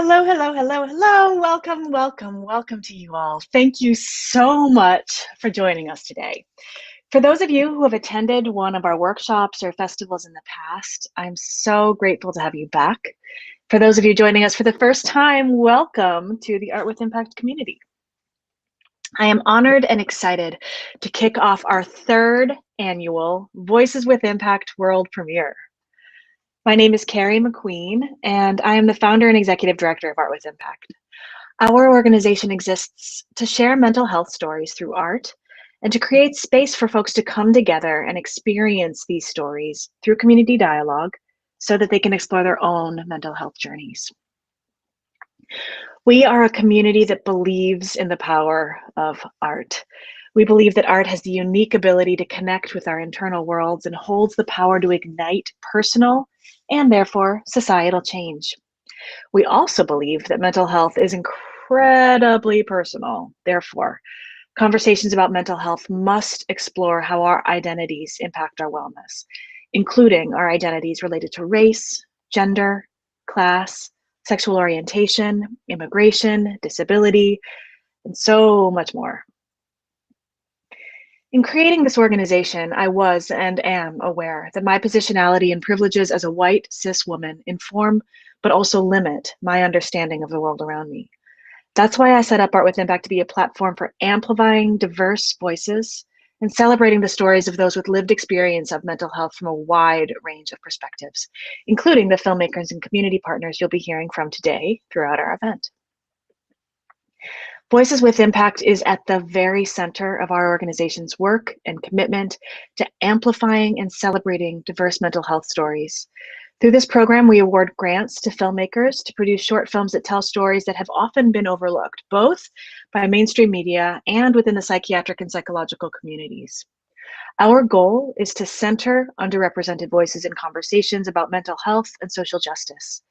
hello, hello, hello, hello. Welcome, welcome, welcome to you all. Thank you so much for joining us today. For those of you who have attended one of our workshops or festivals in the past, I'm so grateful to have you back. For those of you joining us for the first time, welcome to the Art with Impact community. I am honored and excited to kick off our third annual Voices with Impact world premiere. My name is Carrie McQueen, and I am the founder and executive director of Art with Impact. Our organization exists to share mental health stories through art and to create space for folks to come together and experience these stories through community dialogue so that they can explore their own mental health journeys. We are a community that believes in the power of art. We believe that art has the unique ability to connect with our internal worlds and holds the power to ignite personal and therefore societal change. We also believe that mental health is incredibly personal. Therefore, conversations about mental health must explore how our identities impact our wellness, including our identities related to race, gender, class, sexual orientation, immigration, disability, and so much more. In creating this organization, I was and am aware that my positionality and privileges as a white, cis woman inform, but also limit my understanding of the world around me. That's why I set up Art with Impact to be a platform for amplifying diverse voices and celebrating the stories of those with lived experience of mental health from a wide range of perspectives, including the filmmakers and community partners you'll be hearing from today throughout our event. Voices with Impact is at the very center of our organization's work and commitment to amplifying and celebrating diverse mental health stories. Through this program, we award grants to filmmakers to produce short films that tell stories that have often been overlooked, both by mainstream media and within the psychiatric and psychological communities. Our goal is to center underrepresented voices in conversations about mental health and social justice,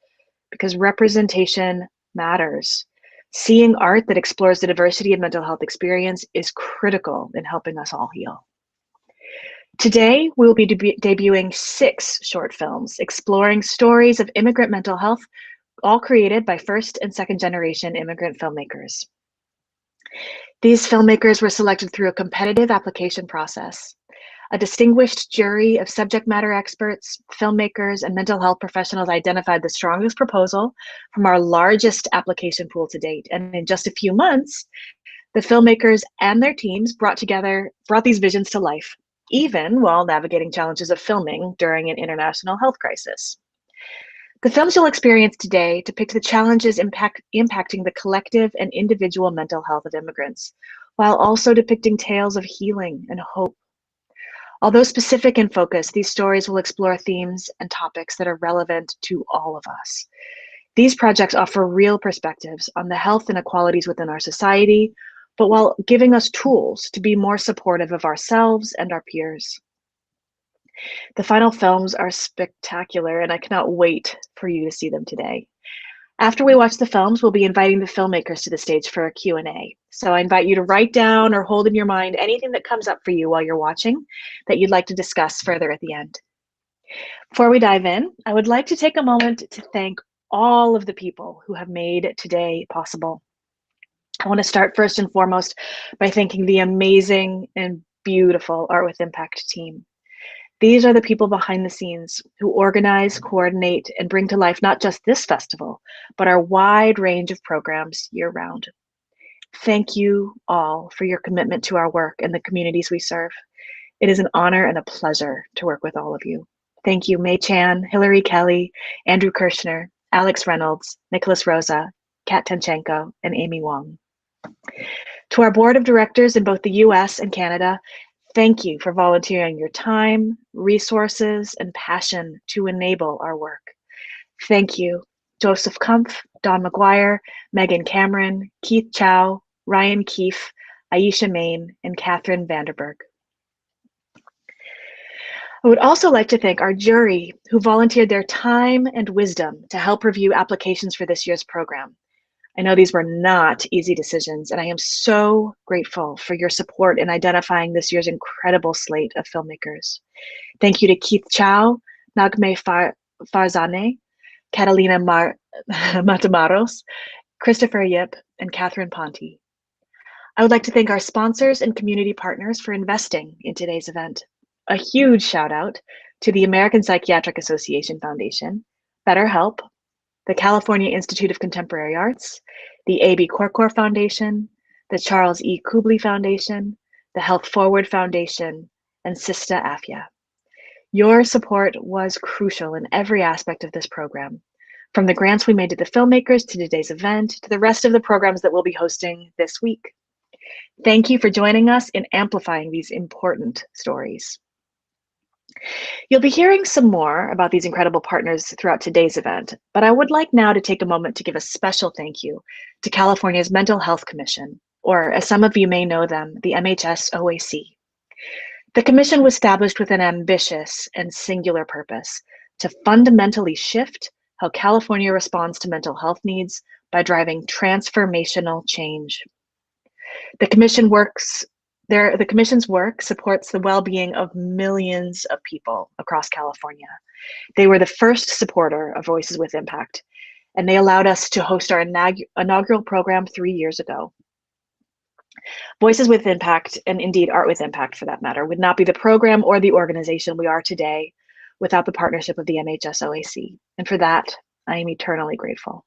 because representation matters. Seeing art that explores the diversity of mental health experience is critical in helping us all heal. Today, we will be debuting 6 short films exploring stories of immigrant mental health, all created by first and second generation immigrant filmmakers. These filmmakers were selected through a competitive application process. A distinguished jury of subject matter experts, filmmakers, and mental health professionals identified the strongest proposal from our largest application pool to date. And in just a few months, the filmmakers and their teams brought these visions to life, even while navigating challenges of filming during an international health crisis. The films you'll experience today depict the challenges impacting the collective and individual mental health of immigrants, while also depicting tales of healing and hope. Although specific in focus, these stories will explore themes and topics that are relevant to all of us. These projects offer real perspectives on the health inequalities within our society, but while giving us tools to be more supportive of ourselves and our peers. The final films are spectacular, and I cannot wait for you to see them today. After we watch the films, we'll be inviting the filmmakers to the stage for a Q&A. So I invite you to write down or hold in your mind anything that comes up for you while you're watching that you'd like to discuss further at the end. Before we dive in, I would like to take a moment to thank all of the people who have made today possible. I want to start first and foremost by thanking the amazing and beautiful Art with Impact team. These are the people behind the scenes who organize, coordinate, and bring to life not just this festival, but our wide range of programs year-round. Thank you all for your commitment to our work and the communities we serve. It is an honor and a pleasure to work with all of you. Thank you, May Chan, Hillary Kelly, Andrew Kirshner, Alex Reynolds, Nicholas Rosa, Kat Tanchenko, and Amy Wong. To our board of directors in both the US and Canada, thank you for volunteering your time, resources, and passion to enable our work. Thank you, Joseph Kumpf, Don McGuire, Megan Cameron, Keith Chow, Ryan Keefe, Aisha Main, and Catherine Vanderberg. I would also like to thank our jury who volunteered their time and wisdom to help review applications for this year's program. I know these were not easy decisions, and I am so grateful for your support in identifying this year's incredible slate of filmmakers. Thank you to Keith Chow, Nagme Farzaneh, Catalina Matamaros, Christopher Yip, and Catherine Ponte. I would like to thank our sponsors and community partners for investing in today's event. A huge shout out to the American Psychiatric Association Foundation, BetterHelp, the California Institute of Contemporary Arts, the A.B. Corcor Foundation, the Charles E. Kubly Foundation, the Health Forward Foundation, and Sista Afia. Your support was crucial in every aspect of this program, from the grants we made to the filmmakers to today's event to the rest of the programs that we'll be hosting this week. Thank you for joining us in amplifying these important stories. You'll be hearing some more about these incredible partners throughout today's event, but I would like now to take a moment to give a special thank you to California's Mental Health Commission, or as some of you may know them, the MHS OAC. The commission was established with an ambitious and singular purpose to fundamentally shift how California responds to mental health needs by driving transformational change. The commission's work supports the well-being of millions of people across California. They were the first supporter of Voices with Impact, and they allowed us to host our inaugural program 3 years ago. Voices with Impact, and indeed Art with Impact for that matter, would not be the program or the organization we are today without the partnership of the MHS OAC. And for that, I am eternally grateful.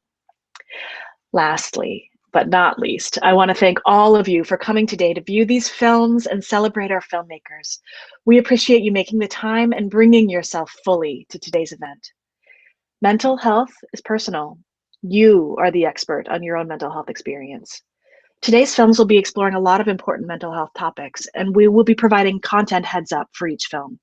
Lastly, but not least, I want to thank all of you for coming today to view these films and celebrate our filmmakers. We appreciate you making the time and bringing yourself fully to today's event. Mental health is personal. You are the expert on your own mental health experience. Today's films will be exploring a lot of important mental health topics, and we will be providing content heads up for each film.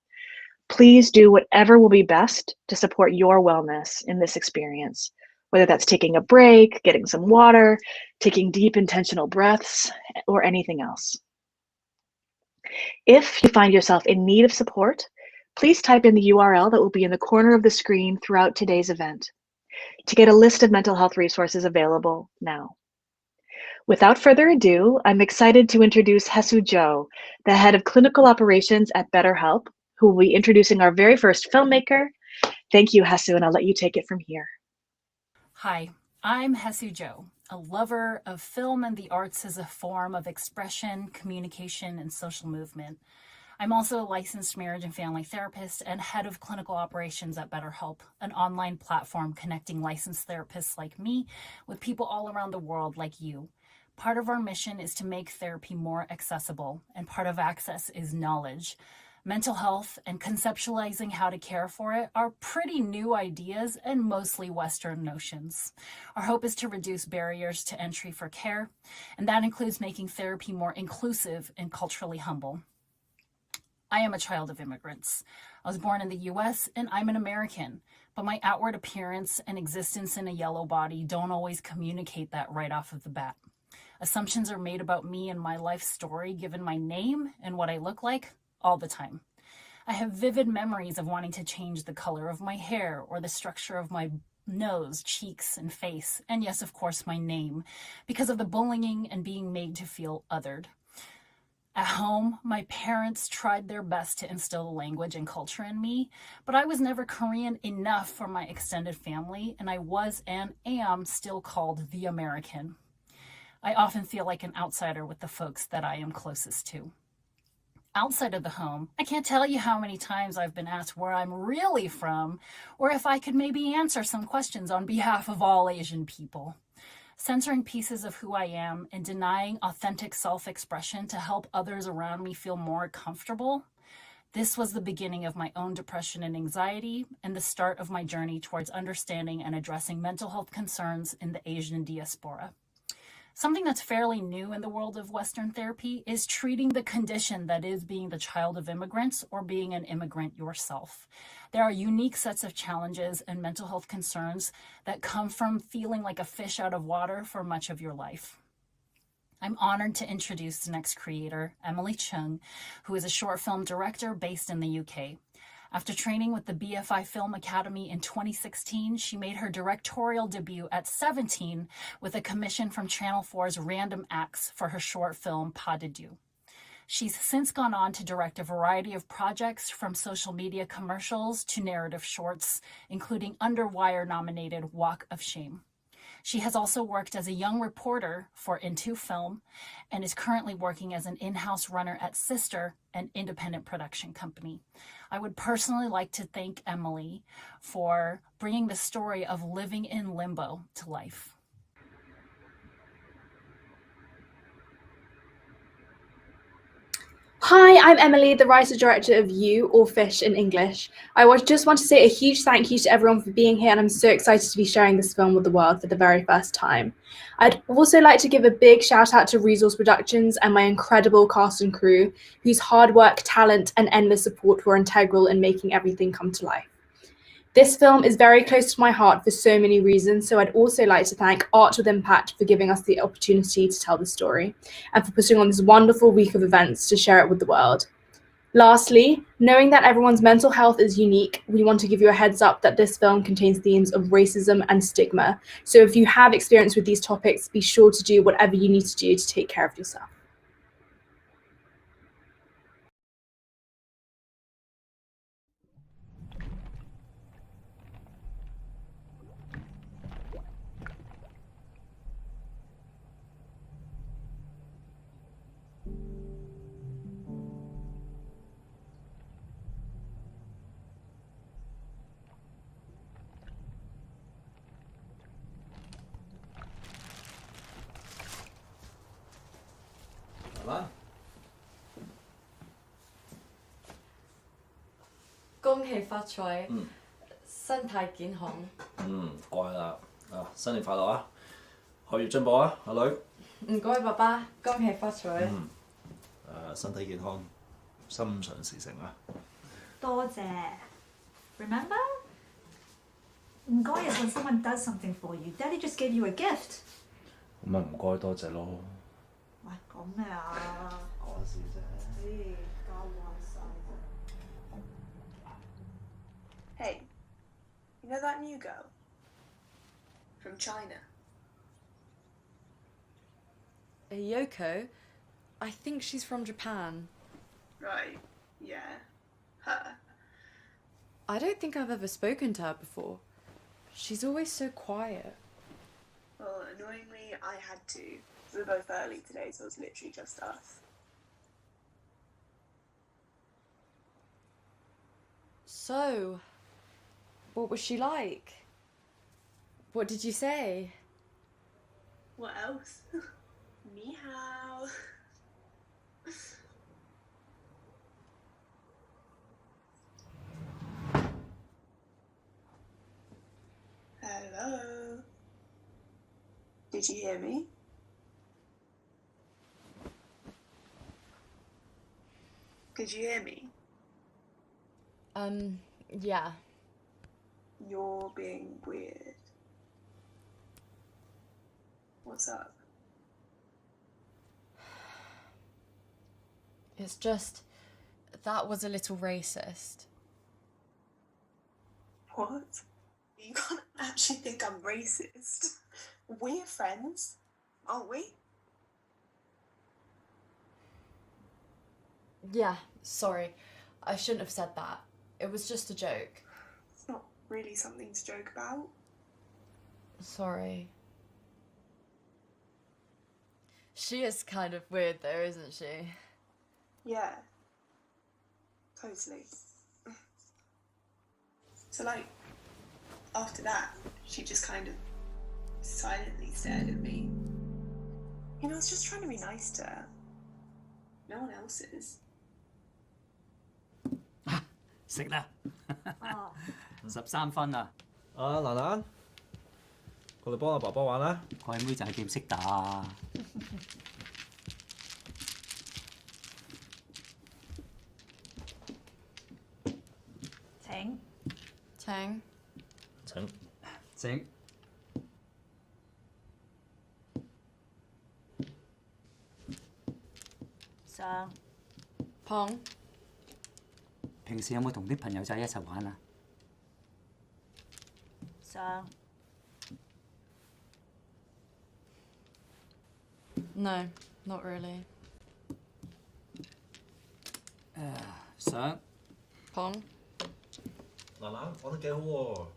Please do whatever will be best to support your wellness in this experience, whether that's taking a break, getting some water, taking deep intentional breaths, or anything else. If you find yourself in need of support, please type in the URL that will be in the corner of the screen throughout today's event to get a list of mental health resources available now. Without further ado, I'm excited to introduce Hesu Zhou, the head of clinical operations at BetterHelp, who will be introducing our very first filmmaker. Thank you, Hesu, and I'll let you take it from here. Hi, I'm Hesu Zhou, a lover of film and the arts as a form of expression, communication, and social movement. I'm also a licensed marriage and family therapist and head of clinical operations at BetterHelp, an online platform connecting licensed therapists like me with people all around the world like you. Part of our mission is to make therapy more accessible, and part of access is knowledge. Mental health and conceptualizing how to care for it are pretty new ideas and mostly Western notions. Our hope is to reduce barriers to entry for care, and that includes making therapy more inclusive and culturally humble. I am a child of immigrants. I was born in the US and I'm an American, but my outward appearance and existence in a yellow body don't always communicate that right off of the bat. Assumptions are made about me and my life story given my name and what I look like all the time. I have vivid memories of wanting to change the color of my hair or the structure of my nose, cheeks, and face, and yes, of course, my name, because of the bullying and being made to feel othered. At home, my parents tried their best to instill language and culture in me, but I was never Korean enough for my extended family, and I was and am still called the American. I often feel like an outsider with the folks that I am closest to. Outside of the home, I can't tell you how many times I've been asked where I'm really from, or if I could maybe answer some questions on behalf of all Asian people. Censoring pieces of who I am and denying authentic self-expression to help others around me feel more comfortable. This was the beginning of my own depression and anxiety and the start of my journey towards understanding and addressing mental health concerns in the Asian diaspora. Something that's fairly new in the world of Western therapy is treating the condition that is being the child of immigrants or being an immigrant yourself. There are unique sets of challenges and mental health concerns that come from feeling like a fish out of water for much of your life. I'm honored to introduce the next creator, Emily Chung, who is a short film director based in the UK. After training with the BFI Film Academy in 2016, she made her directorial debut at 17 with a commission from Channel 4's Random Acts for her short film, Pas de Deux. She's since gone on to direct a variety of projects from social media commercials to narrative shorts, including Underwire-nominated Walk of Shame. She has also worked as a young reporter for Into Film and is currently working as an in-house runner at Sister, an independent production company. I would personally like to thank Emily for bringing the story of living in limbo to life. Hi, I'm Emily, the writer-director of You, or Fish in English. Just want to say a huge thank you to everyone for being here, and I'm so excited to be sharing this film with the world for the very first time. I'd also like to give a big shout out to Resource Productions and my incredible cast and crew, whose hard work, talent, and endless support were integral in making everything come to life. This film is very close to my heart for so many reasons, so I'd also like to thank Art with Impact for giving us the opportunity to tell the story, and for putting on this wonderful week of events to share it with the world. Lastly, knowing that everyone's mental health is unique, we want to give you a heads up that this film contains themes of racism and stigma, so if you have experience with these topics, be sure to do whatever you need to do to take care of yourself.恭喜發財，身體健康。乖啦，新年快樂啊！學業進步啊，阿女。唔該，爸爸，恭喜發財。身體健康，心想事成啊！多謝。Remember? 唔該 is when someone does something for you. Daddy just gave you a gift. 咁咪唔該多謝咯。喂，講咩啊？講笑啫。教壞晒。Hey, you know that new girl? From China? Yoko, I think she's from Japan. Right, yeah. Her. I don't think I've ever spoken to her before. She's always so quiet. Well, annoyingly, I had to. We were both early today, so it was literally just us. So, what was she like? What did you say? What else? Ni hao. Hello. Did you hear me? Could you hear me? Yeah. You're being weird. What's up? It's just, that was a little racist. What? You can't actually think I'm racist. We're friends, aren't we? Yeah, sorry. I shouldn't have said that. It was just a joke. It's not really something to joke about. Sorry. She is kind of weird though, isn't she? Yeah. Totally. So, like, after that, she just kind of silently stared at me. You know, I was just trying to be nice to her. No one else is. 食啦，13分啊！蘭蘭，過嚟幫阿爸爸玩啦。貴妹仔點識打啊？請。Tang. 請。整。上。Pong. 平時有冇同啲朋友仔一齊玩啊？上。No, not really. 想碰嗱嗱講得幾好喎，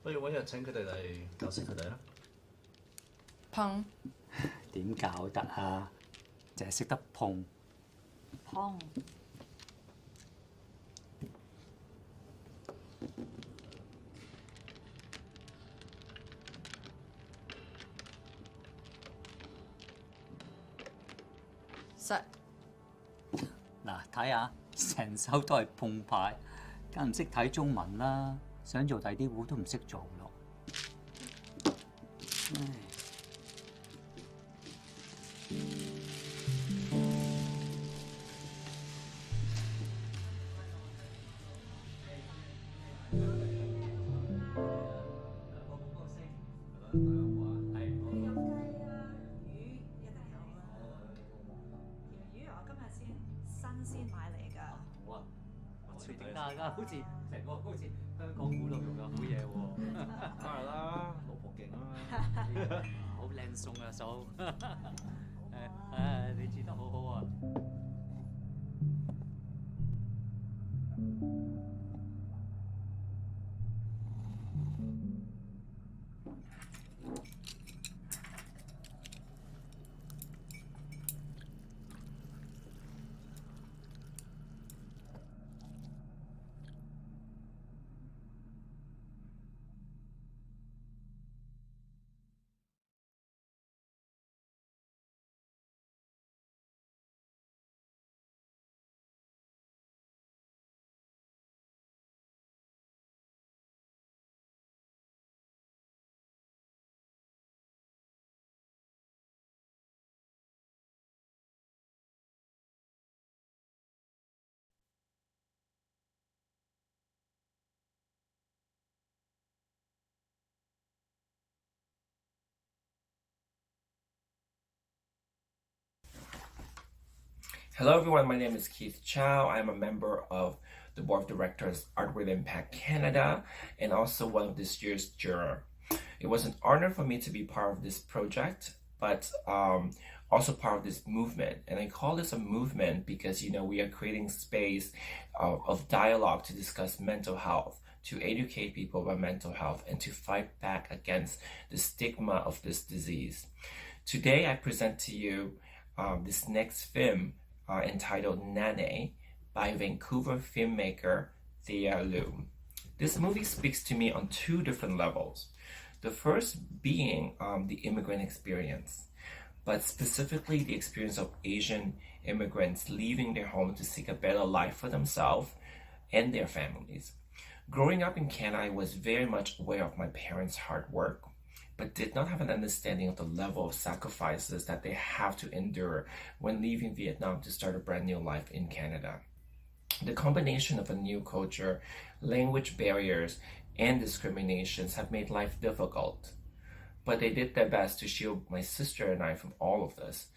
不如揾日請佢哋嚟教識佢哋啦。碰點搞得啊？淨係識得碰。碰實嗱，睇下成手都係碰牌，梗唔識睇中文啦。想做第啲糊都唔識做咯。唉 大家好似成個好似香港古老用嘅好嘢喎，梗係啦，老婆勁啊！好靚餸啊，嫂。你煮得好好啊！Hello everyone, my name is Keith Chow. I'm a member of the board of directors Art with Impact Canada and also one of this year's juror. It was an honor for me to be part of this project, but also part of this movement. And I call this a movement because, we are creating space of dialogue to discuss mental health, to educate people about mental health, and to fight back against the stigma of this disease. Today, I present to you this next film entitled Nane by Vancouver filmmaker Thea Liu. This movie speaks to me on two different levels. The first being the immigrant experience, but specifically the experience of Asian immigrants leaving their home to seek a better life for themselves and their families. Growing up in Canada, I was very much aware of my parents' hard work, but did not have an understanding of the level of sacrifices that they have to endure when leaving Vietnam to start a brand new life in Canada. The combination of a new culture, language barriers, and discriminations have made life difficult, but they did their best to shield my sister and I from all of this.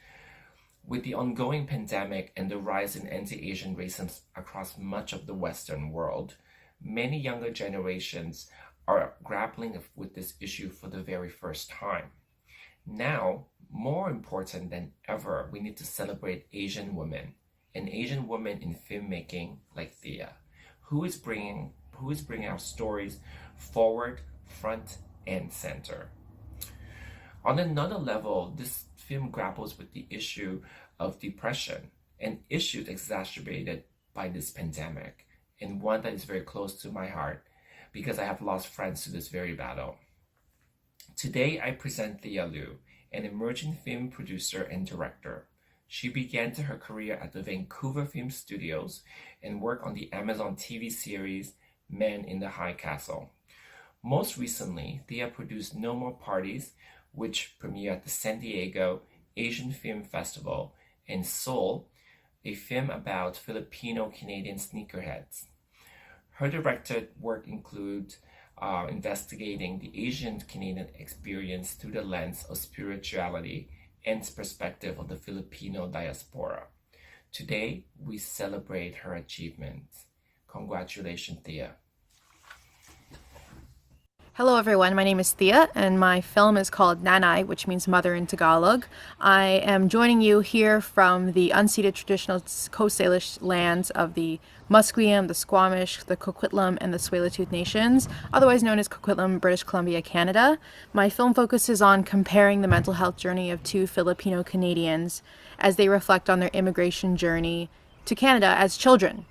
With the ongoing pandemic and the rise in anti-Asian racism across much of the Western world, many younger generations are grappling with this issue for the very first time. Now, more important than ever, we need to celebrate Asian women, and Asian women in filmmaking like Thea, who is bringing our stories forward, front, and center. On another level, this film grapples with the issue of depression, an issue exacerbated by this pandemic, and one that is very close to my heart because I have lost friends to this very battle. Today, I present Thea Liu, an emerging film producer and director. She began her career at the Vancouver Film Studios and worked on the Amazon TV series Men in the High Castle. Most recently, Thea produced No More Parties, which premiered at the San Diego Asian Film Festival, and Soul, a film about Filipino-Canadian sneakerheads. Her directed work includes investigating the Asian-Canadian experience through the lens of spirituality and perspective of the Filipino diaspora. Today, we celebrate her achievements. Congratulations, Thea. Hello everyone, my name is Thea and my film is called Nanay, which means mother in Tagalog. I am joining you here from the unceded traditional Coast Salish lands of the Musqueam, the Squamish, the Coquitlam, and the Tsleil-Waututh Nations, otherwise known as Coquitlam, British Columbia, Canada. My film focuses on comparing the mental health journey of two Filipino Canadians as they reflect on their immigration journey to Canada as children.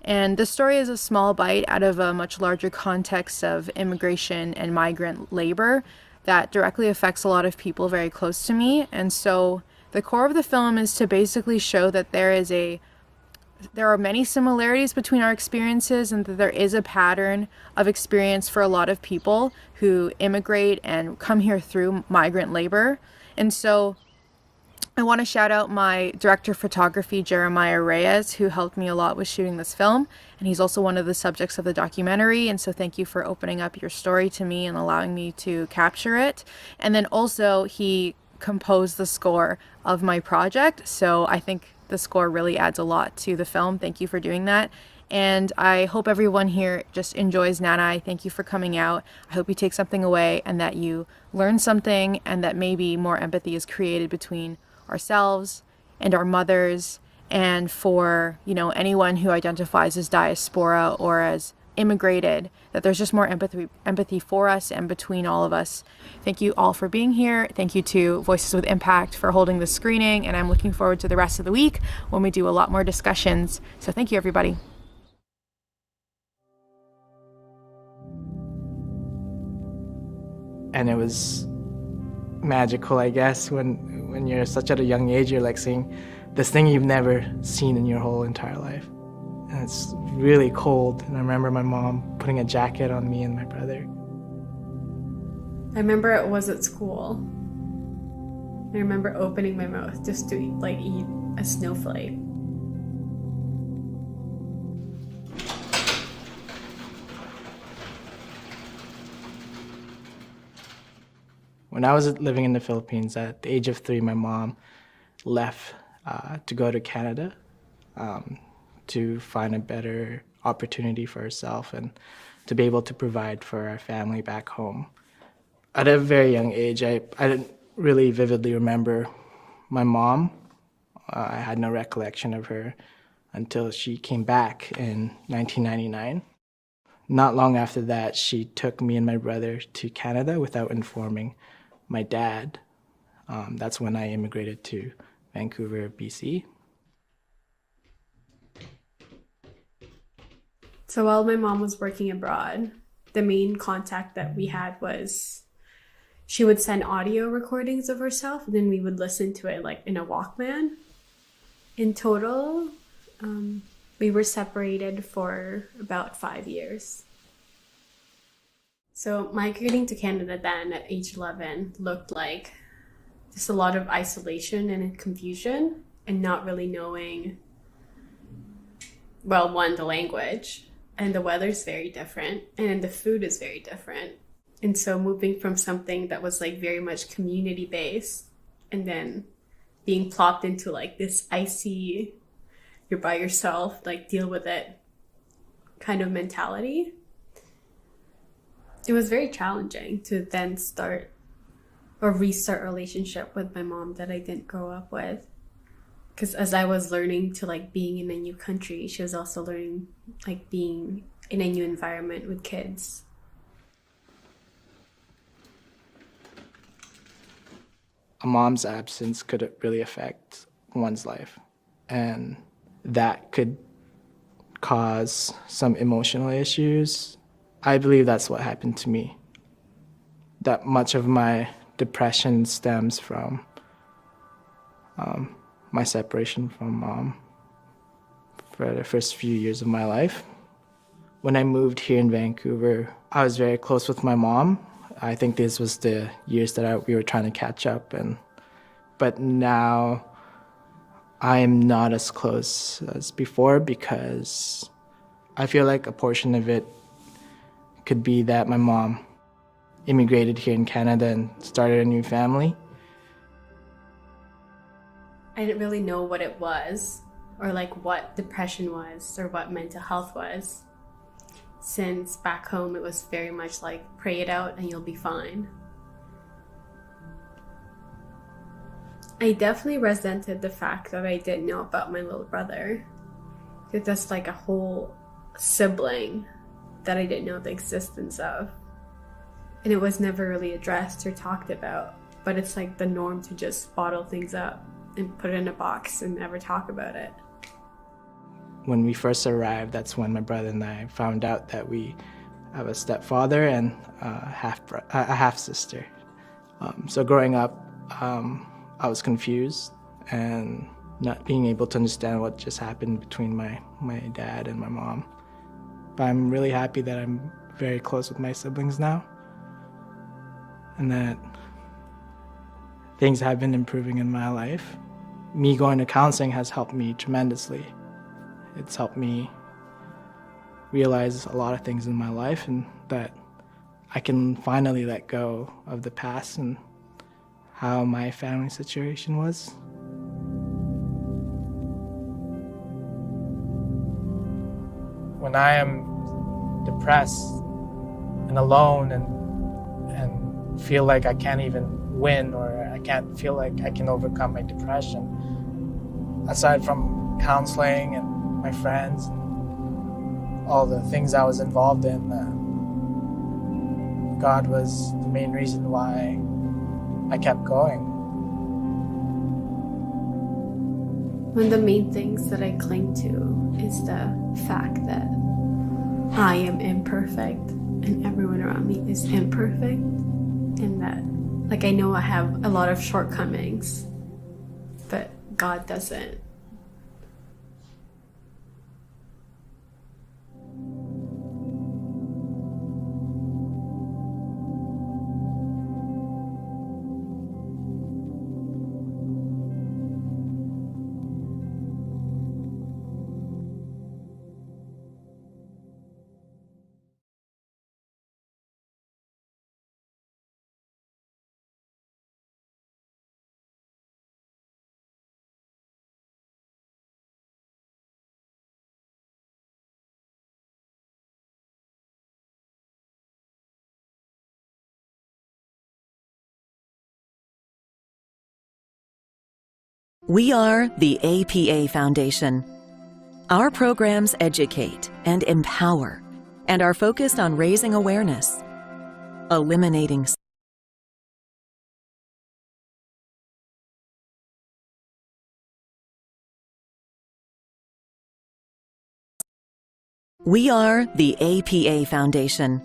And the story is a small bite out of a much larger context of immigration and migrant labor that directly affects a lot of people very close to me. And so the core of the film is to basically show that there are many similarities between our experiences and that there is a pattern of experience for a lot of people who immigrate and come here through migrant labor. And so I want to shout out my director of photography, Jeremiah Reyes, who helped me a lot with shooting this film. And he's also one of the subjects of the documentary. And so thank you for opening up your story to me and allowing me to capture it. And then also he composed the score of my project. So I think the score really adds a lot to the film. Thank you for doing that. And I hope everyone here just enjoys Nanay. Thank you for coming out. I hope you take something away and that you learn something and that maybe more empathy is created between ourselves and our mothers, and for anyone who identifies as diaspora or as immigrated, that there's just more empathy for us and between all of us. Thank you all for being here. Thank you to Voices with Impact for holding the screening, and I'm looking forward to the rest of the week when we do a lot more discussions. So thank you, everybody. And it was magical, I guess, when you're such at a young age, you're like seeing this thing you've never seen in your whole entire life. And it's really cold, and I remember my mom putting a jacket on me and my brother. I remember it was at school. I remember opening my mouth just to eat a snowflake. When I was living in the Philippines, at the age of 3, my mom left to go to Canada to find a better opportunity for herself and to be able to provide for our family back home. At a very young age, I didn't really vividly remember my mom. I had no recollection of her until she came back in 1999. Not long after that, she took me and my brother to Canada without informing my dad. That's when I immigrated to Vancouver, BC. So while my mom was working abroad, the main contact that we had was she would send audio recordings of herself, and then we would listen to it in a Walkman. In total, we were separated for about 5 years. So migrating to Canada then at age 11 looked like just a lot of isolation and confusion and not really knowing, well, one, the language, and the weather's very different, and the food is very different. And so moving from something that was very much community-based and then being plopped into this icy, you're by yourself, deal with it kind of mentality, it was very challenging to then start or restart a relationship with my mom that I didn't grow up with. Because as I was learning to being in a new country, she was also learning being in a new environment with kids. A mom's absence could really affect one's life, and that could cause some emotional issues. I believe that's what happened to me. That much of my depression stems from my separation from mom for the first few years of my life. When I moved here in Vancouver, I was very close with my mom. I think this was the years that we were trying to catch up, but now I am not as close as before because I feel like a portion of it could be that my mom immigrated here in Canada and started a new family. I didn't really know what it was or what depression was or what mental health was. since back home it was very much like, pray it out and you'll be fine. I definitely resented the fact that I didn't know about my little brother. Because that's like a whole sibling that I didn't know the existence of. And it was never really addressed or talked about. But it's like the norm to just bottle things up and put it in a box and never talk about it. When we first arrived, that's when my brother and I found out that we have a stepfather and a half-sister. So growing up, I was confused and not being able to understand what just happened between my dad and my mom. But I'm really happy that I'm very close with my siblings now and that things have been improving in my life. Me going to counseling has helped me tremendously. It's helped me realize a lot of things in my life and that I can finally let go of the past and how my family situation was. When I am depressed and alone and feel like I can't even win or I can't feel like I can overcome my depression, aside from counseling and my friends and all the things I was involved in, God was the main reason why I kept going. One of the main things that I cling to is the fact that I am imperfect and everyone around me is imperfect, and that, like, I know I have a lot of shortcomings, but God doesn't. We are the APA Foundation. Our programs educate and empower and are focused on raising awareness, eliminating We are the APA Foundation.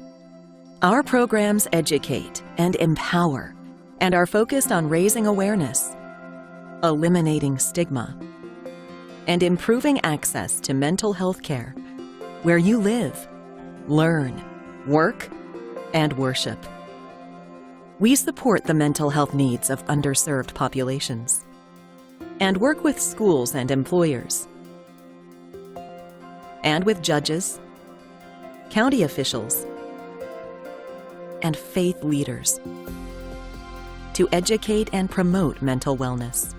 Our programs educate and empower and are focused on raising awareness, eliminating stigma, and improving access to mental health care where you live, learn, work, and worship. We support the mental health needs of underserved populations and work with schools and employers, and with judges, county officials, and faith leaders to educate and promote mental wellness.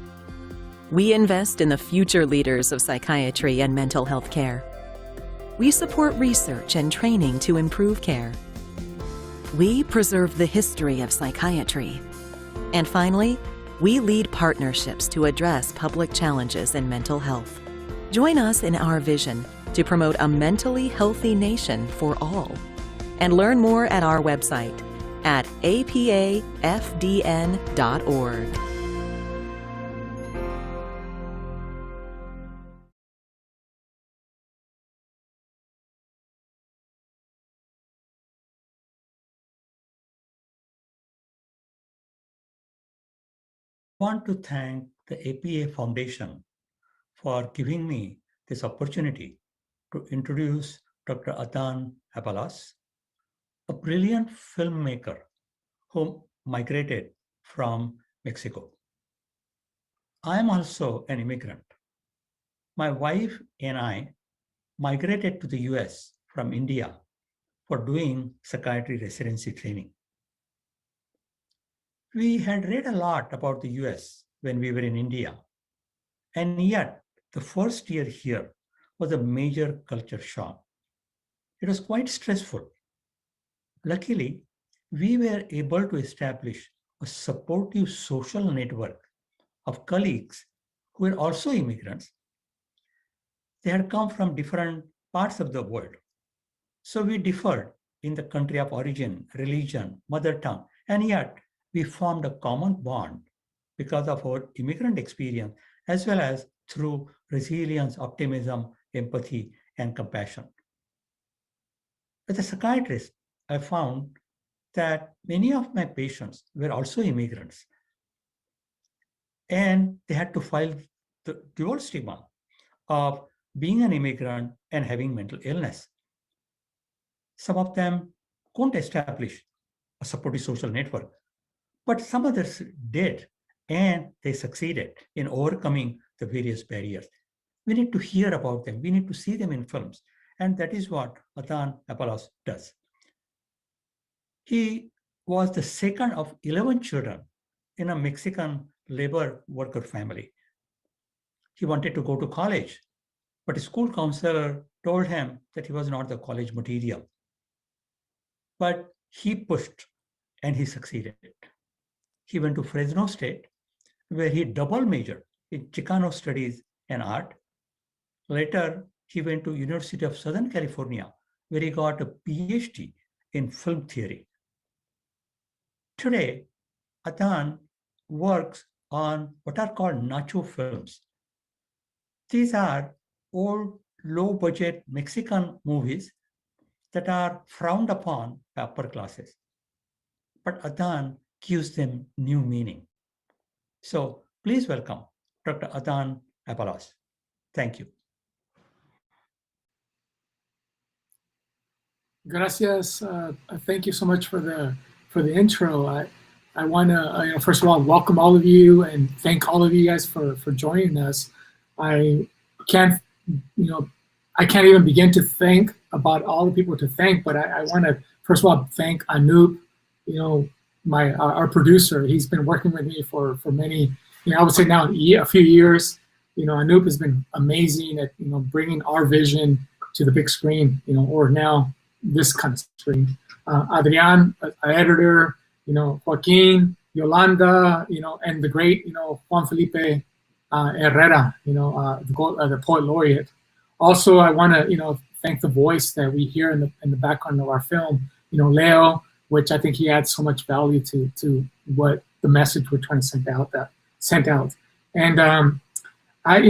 We invest in the future leaders of psychiatry and mental health care. We support research and training to improve care. We preserve the history of psychiatry. And finally, we lead partnerships to address public challenges in mental health. Join us in our vision to promote a mentally healthy nation for all. And learn more at our website at apafdn.org. I want to thank the APA Foundation for giving me this opportunity to introduce Dr. Adnan Abalas, a brilliant filmmaker who migrated from Mexico. I am also an immigrant. My wife and I migrated to the US from India for doing psychiatry residency training. We had read a lot about the US when we were in India, and yet the first year here was a major culture shock. It was quite stressful. Luckily, we were able to establish a supportive social network of colleagues who were also immigrants. They had come from different parts of the world. So we differed in the country of origin, religion, mother tongue, and yet we formed a common bond because of our immigrant experience, as well as through resilience, optimism, empathy, and compassion. As a psychiatrist, I found that many of my patients were also immigrants, and they had to file the dual stigma of being an immigrant and having mental illness. Some of them couldn't establish a supportive social network, but some others did, and they succeeded in overcoming the various barriers. We need to hear about them. We need to see them in films. And that is what Adán Apalos does. He was the second of 11 children in a Mexican labor worker family. He wanted to go to college, but his school counselor told him that he was not the college material. But he pushed and he succeeded. He went to Fresno State, where he double majored in Chicano studies and art. Later, he went to University of Southern California, where he got a PhD in film theory. Today, Adán works on what are called nacho films. These are old, low-budget Mexican movies that are frowned upon by upper classes. But Adán gives them new meaning. So please welcome Dr. Adán Apalos. Thank you. Gracias. Thank you so much for the intro. I want to first of all welcome all of you and thank all of you guys for joining us. I can't even begin to think about all the people to thank, but I want to first of all thank Anoop, our producer. He's been working with me for many, I would say now a few years. Anoop has been amazing at bringing our vision to the big screen, or now this kind of screen. Adrian, our editor, Joaquin, Yolanda, and the great, Juan Felipe Herrera, the poet laureate. Also, I want to, thank the voice that we hear in the background of our film, Leo, which I think he adds so much value to what the message we're trying to send out. And at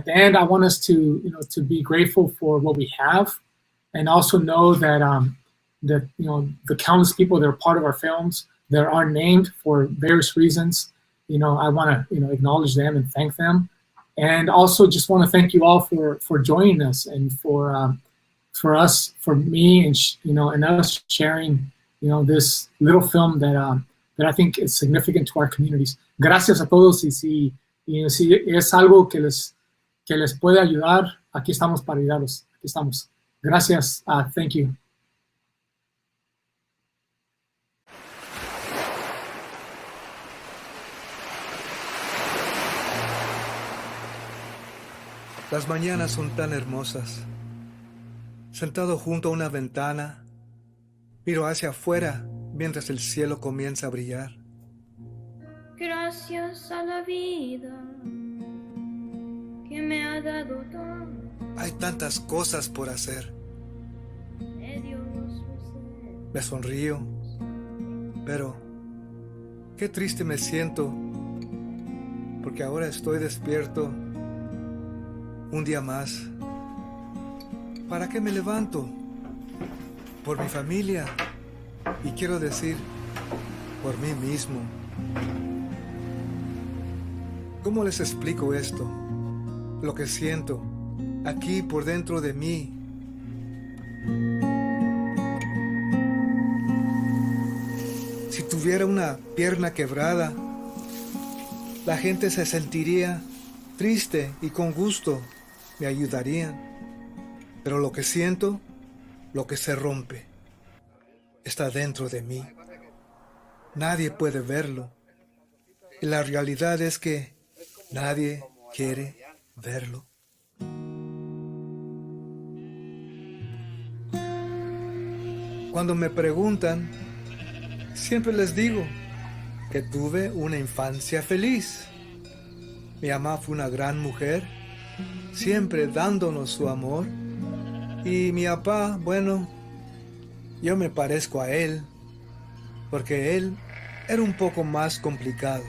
the end, I want us to be grateful for what we have, and also know that the countless people that are part of our films that are named for various reasons. I want to acknowledge them and thank them, and also just want to thank you all for joining us and for me and us sharing this little film that I think is significant to our communities. Gracias a todos, y si es algo que les puede ayudar, aquí estamos para ayudarlos. Aquí estamos. Gracias. Thank you. Las mañanas son tan hermosas. Sentado junto a una ventana, miro hacia afuera mientras el cielo comienza a brillar. Gracias a la vida que me ha dado todo. Hay tantas cosas por hacer. Me sonrío, pero qué triste me siento, porque ahora estoy despierto un día más. ¿Para qué me levanto? Por mi familia, y quiero decir, por mí mismo. ¿Cómo les explico esto? Lo que siento aquí por dentro de mí. Si tuviera una pierna quebrada, la gente se sentiría triste y con gusto me ayudarían. Pero lo que siento, lo que se rompe, está dentro de mí. Nadie puede verlo. Y la realidad es que nadie quiere verlo. Cuando me preguntan, siempre les digo que tuve una infancia feliz. Mi mamá fue una gran mujer, siempre dándonos su amor. Y mi papá, bueno, yo me parezco a él, porque él era un poco más complicado.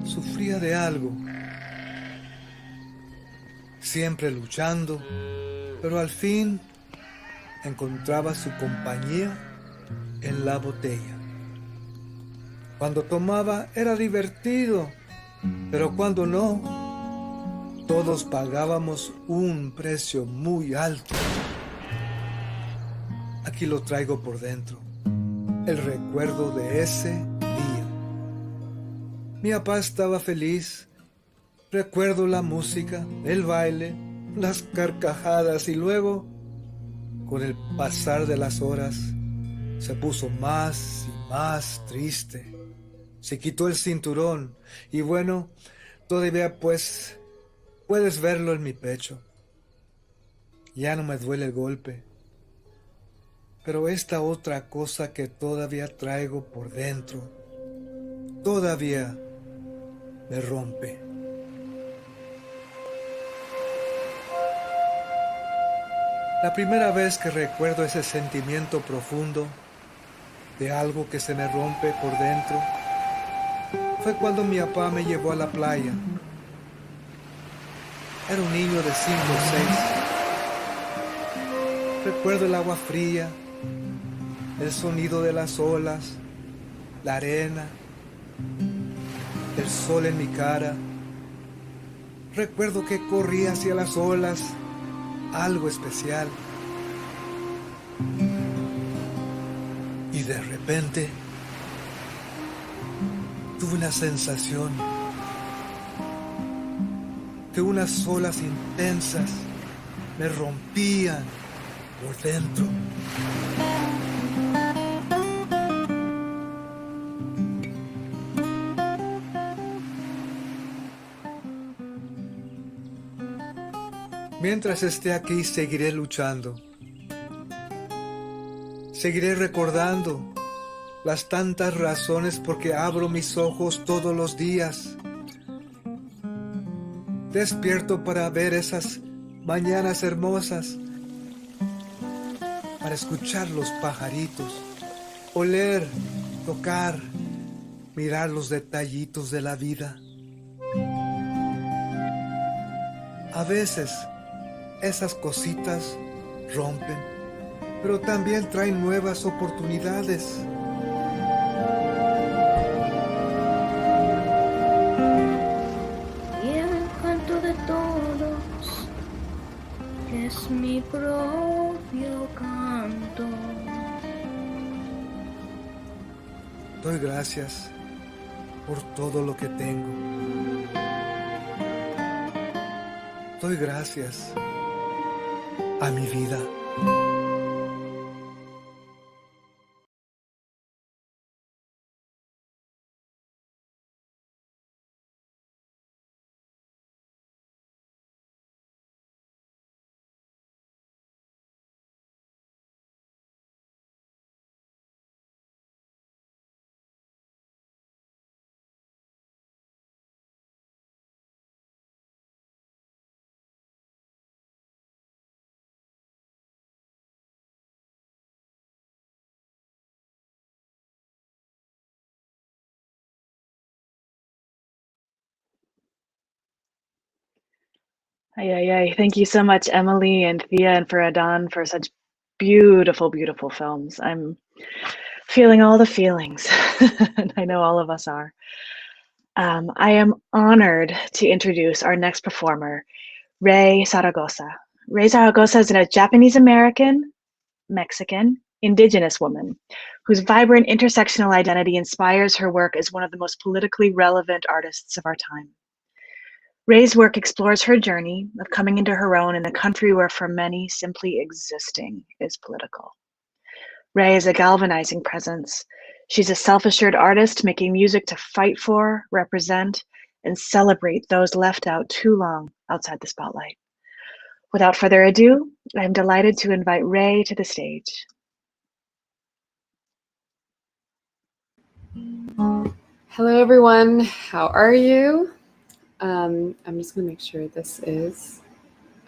Sufría de algo, siempre luchando, pero al fin encontraba su compañía en la botella. Cuando tomaba era divertido, pero cuando no, todos pagábamos un precio muy alto. Aquí lo traigo por dentro, el recuerdo de ese día. Mi papá estaba feliz. Recuerdo la música, el baile, las carcajadas y luego, con el pasar de las horas, se puso más y más triste. Se quitó el cinturón y bueno, todavía pues puedes verlo en mi pecho. Ya no me duele el golpe, pero esta otra cosa que todavía traigo por dentro, todavía me rompe. La primera vez que recuerdo ese sentimiento profundo de algo que se me rompe por dentro fue cuando mi papá me llevó a la playa. Era un niño de 5 o 6. Recuerdo el agua fría, el sonido de las olas, la arena, el sol en mi cara. Recuerdo que corría hacia las olas, algo especial. Y de repente tuve una sensación que unas olas intensas me rompían por dentro. Mientras esté aquí, seguiré luchando. Seguiré recordando las tantas razones por que abro mis ojos todos los días. Despierto para ver esas mañanas hermosas, para escuchar los pajaritos, oler, tocar, mirar los detallitos de la vida. A veces esas cositas rompen, pero también traen nuevas oportunidades. Y el canto de todos es mi propio canto. Doy gracias por todo lo que tengo. Doy gracias a mi vida. Ay, ay, ay. Thank you so much, Emily and Thea, and for Adan for such beautiful, beautiful films. I'm feeling all the feelings, and I know all of us are. I am honored to introduce our next performer, Ray Zaragoza. Ray Zaragoza is a Japanese-American, Mexican, Indigenous woman whose vibrant intersectional identity inspires her work as one of the most politically relevant artists of our time. Ray's work explores her journey of coming into her own in a country where for many simply existing is political. Ray is a galvanizing presence. She's a self-assured artist making music to fight for, represent, and celebrate those left out too long outside the spotlight. Without further ado, I'm delighted to invite Ray to the stage. Hello, everyone. How are you? I'm just going to make sure this is...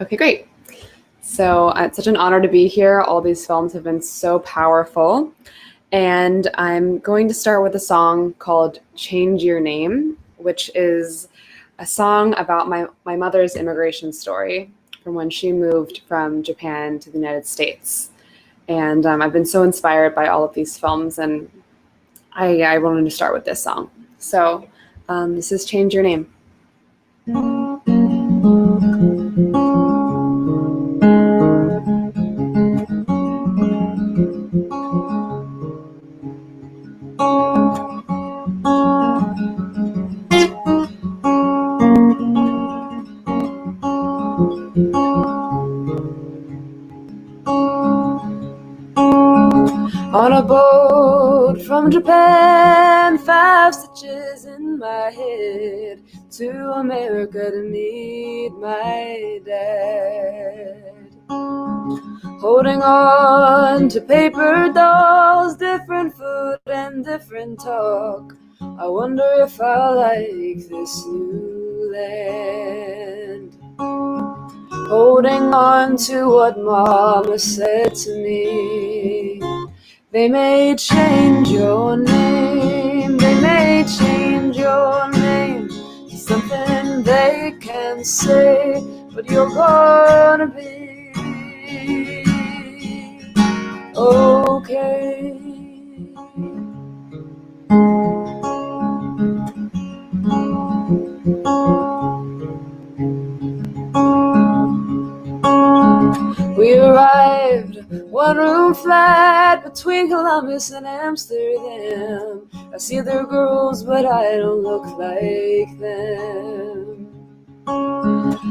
Okay, great. So it's such an honor to be here. All these films have been so powerful. And I'm going to start with a song called Change Your Name, which is a song about my mother's immigration story from when she moved from Japan to the United States. And I've been so inspired by all of these films, and I wanted to start with this song. So this is Change Your Name. On a boat from Japan, 5 stitches in my head, to America to meet my dad. Holding on to paper dolls, different food and different talk. I wonder if I like this new land. Holding on to what Mama said to me. They may change your name, they may change your name to something they can say, but you're gonna be okay. We arrived, 1-room flat between Columbus and Amsterdam. I see their girls, but I don't look like them.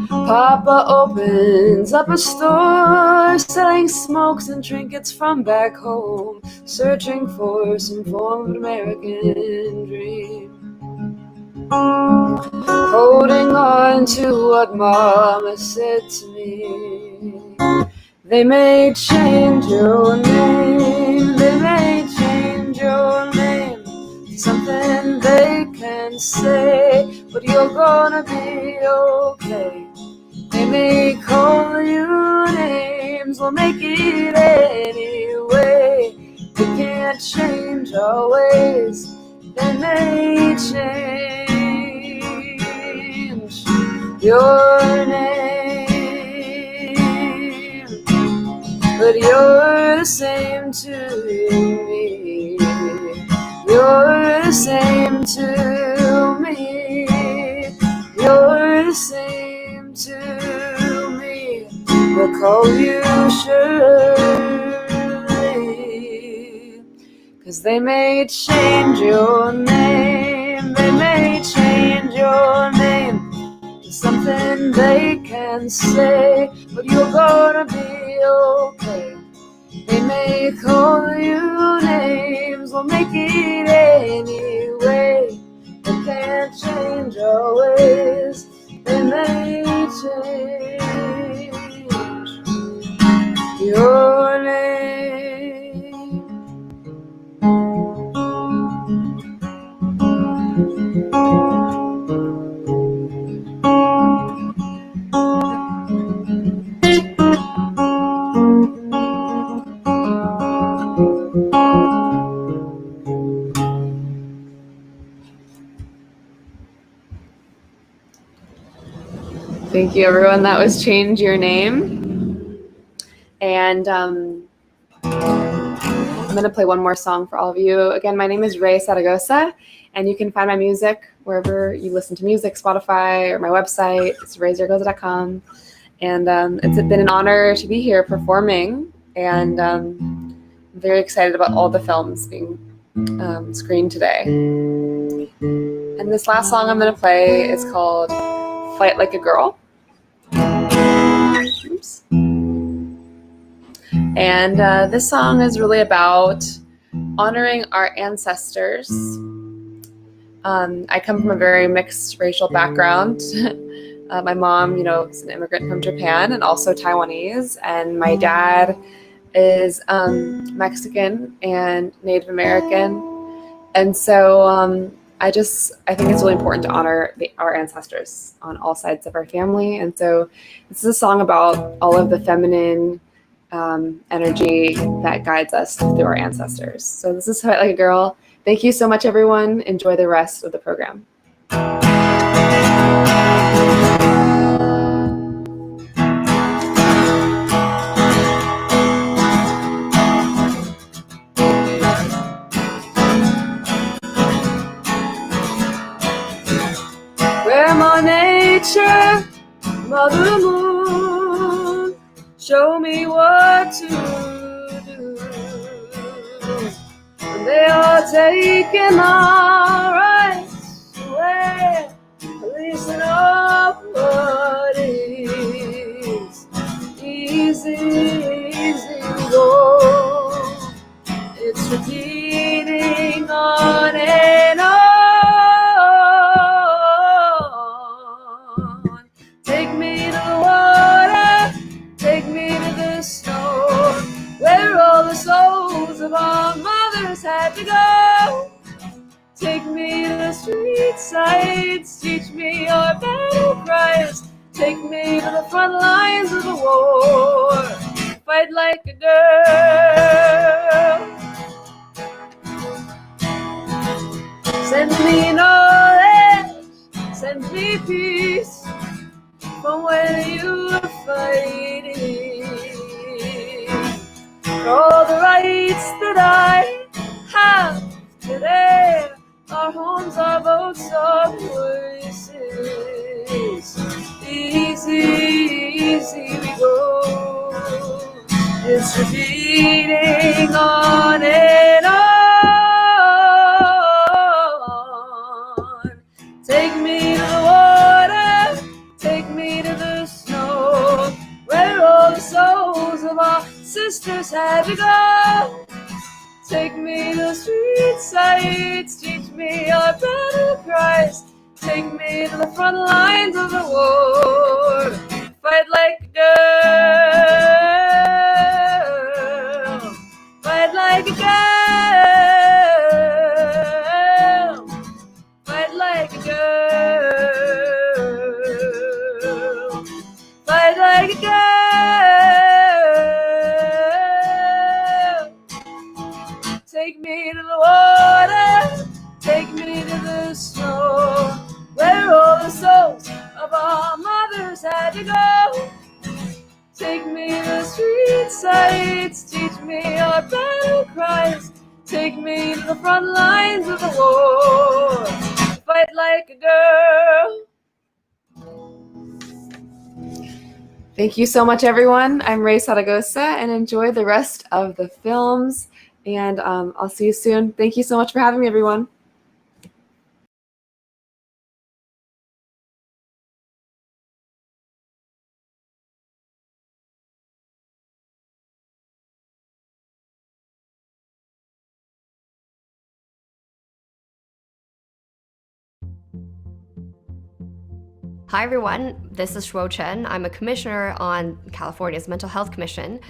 Papa opens up a store, selling smokes and trinkets from back home, searching for some form of American dream. Holding on to what Mama said to me. They may change your name, they may change your name, something they can say, but you're gonna be okay. They may call you names, we'll make it anyway. They can't change our ways, they may change your name, but you're the same to me. You're the same to me. You're the same to me. We'll call you Shirley. 'Cause they may change your name, they may change your name to something they can say, but you're gonna be okay. They may call you names, we'll make it anyway. They can't change our ways, they may change your name. Thank you, everyone. That was Change Your Name. And I'm going to play one more song for all of you. Again, my name is Ray Saragosa, and you can find my music wherever you listen to music, Spotify, or my website. It's rayzaragoza.com. And it's been an honor to be here performing, and I'm very excited about all the films being screened today. And this last song I'm going to play is called Fight Like a Girl. Oops. And this song is really about honoring our ancestors. I come from a very mixed racial background. My mom, is an immigrant from Japan and also Taiwanese, and my dad is Mexican and Native American. And so I think it's really important to honor our ancestors on all sides of our family. And so this is a song about all of the feminine energy that guides us through our ancestors. So this is Fight Like a Girl. Thank you so much, everyone. Enjoy the rest of the program. Grandma Nature, Mother Moon, show me what to do. When they are taking our rights away, listen up what is. Easy, easy we go. It's repeating on and on. Take me to the water, take me to the snow, where all the souls of our mothers had to go. Take me to the street sights, teach me our battle cries. Take me to the front lines of the war, fight like a girl. Send me knowledge, send me peace, from where you are fighting. For all the rights that I have today, our homes, our boats, our voices. Easy, easy we go. It's repeating on and on. Take me to the water, take me to the snow, where all the souls of our sisters had to go. Take me to the street sights, teach me our battle cries. Take me to the front lines of the war, fight like a girl, fight like a girl, fight like a girl, fight like a girl. Take me to the water, take me to the snow, where all the souls of our mothers had to go. Take me to the street sights, teach me our battle cries. Take me to the front lines of the war, fight like a girl. Thank you so much, everyone. I'm Ray Saragosa, and enjoy the rest of the films. And I'll see you soon. Thank you so much for having me, everyone. Hi everyone, this is Shuo Chen. I'm a commissioner on California's Mental Health Commission.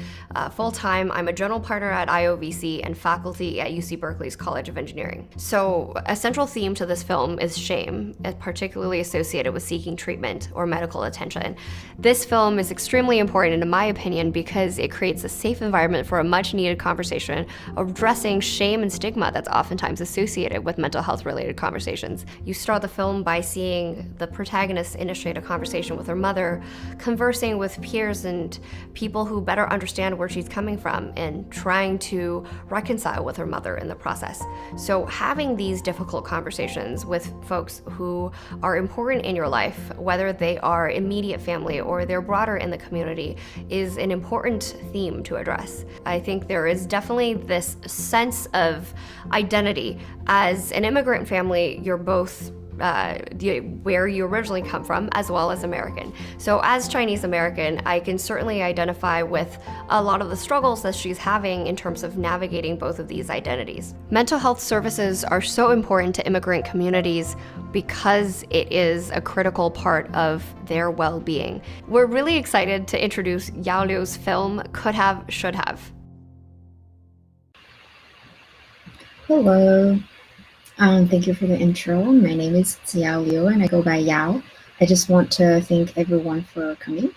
Full-time, I'm a general partner at IOVC and faculty at UC Berkeley's College of Engineering. So a central theme to this film is shame, particularly associated with seeking treatment or medical attention. This film is extremely important in my opinion because it creates a safe environment for a much needed conversation addressing shame and stigma that's oftentimes associated with mental health related conversations. You start the film by seeing the protagonist initiate a conversation with her mother, conversing with peers and people who better understand where she's coming from, and trying to reconcile with her mother in the process. So having these difficult conversations with folks who are important in your life, whether they are immediate family or they're broader in the community, is an important theme to address. I think there is definitely this sense of identity. As an immigrant family, you're both where you originally come from, as well as American. So as Chinese American, I can certainly identify with a lot of the struggles that she's having in terms of navigating both of these identities. Mental health services are so important to immigrant communities because it is a critical part of their well-being. We're really excited to introduce Yao Liu's film, Could Have, Should Have. Hello. Thank you for the intro. My name is Xiao Liu and I go by Yao. I just want to thank everyone for coming,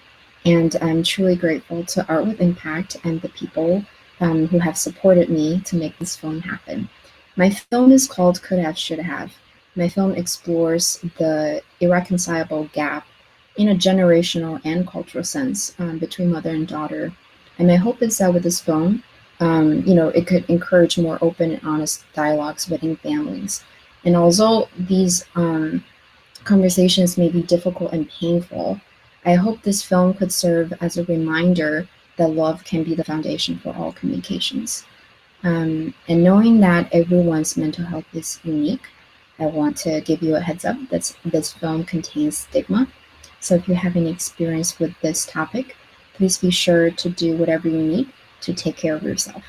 and I'm truly grateful to Art with Impact and the people who have supported me to make this film happen. My film is called Could Have, Should Have. My film explores the irreconcilable gap in a generational and cultural sense between mother and daughter. And my hope is that with this film, it could encourage more open and honest dialogues within families. And although these conversations may be difficult and painful, I hope this film could serve as a reminder that love can be the foundation for all communications. And knowing that everyone's mental health is unique, I want to give you a heads up that this film contains stigma. So if you have any experience with this topic, please be sure to do whatever you need to take care of yourself.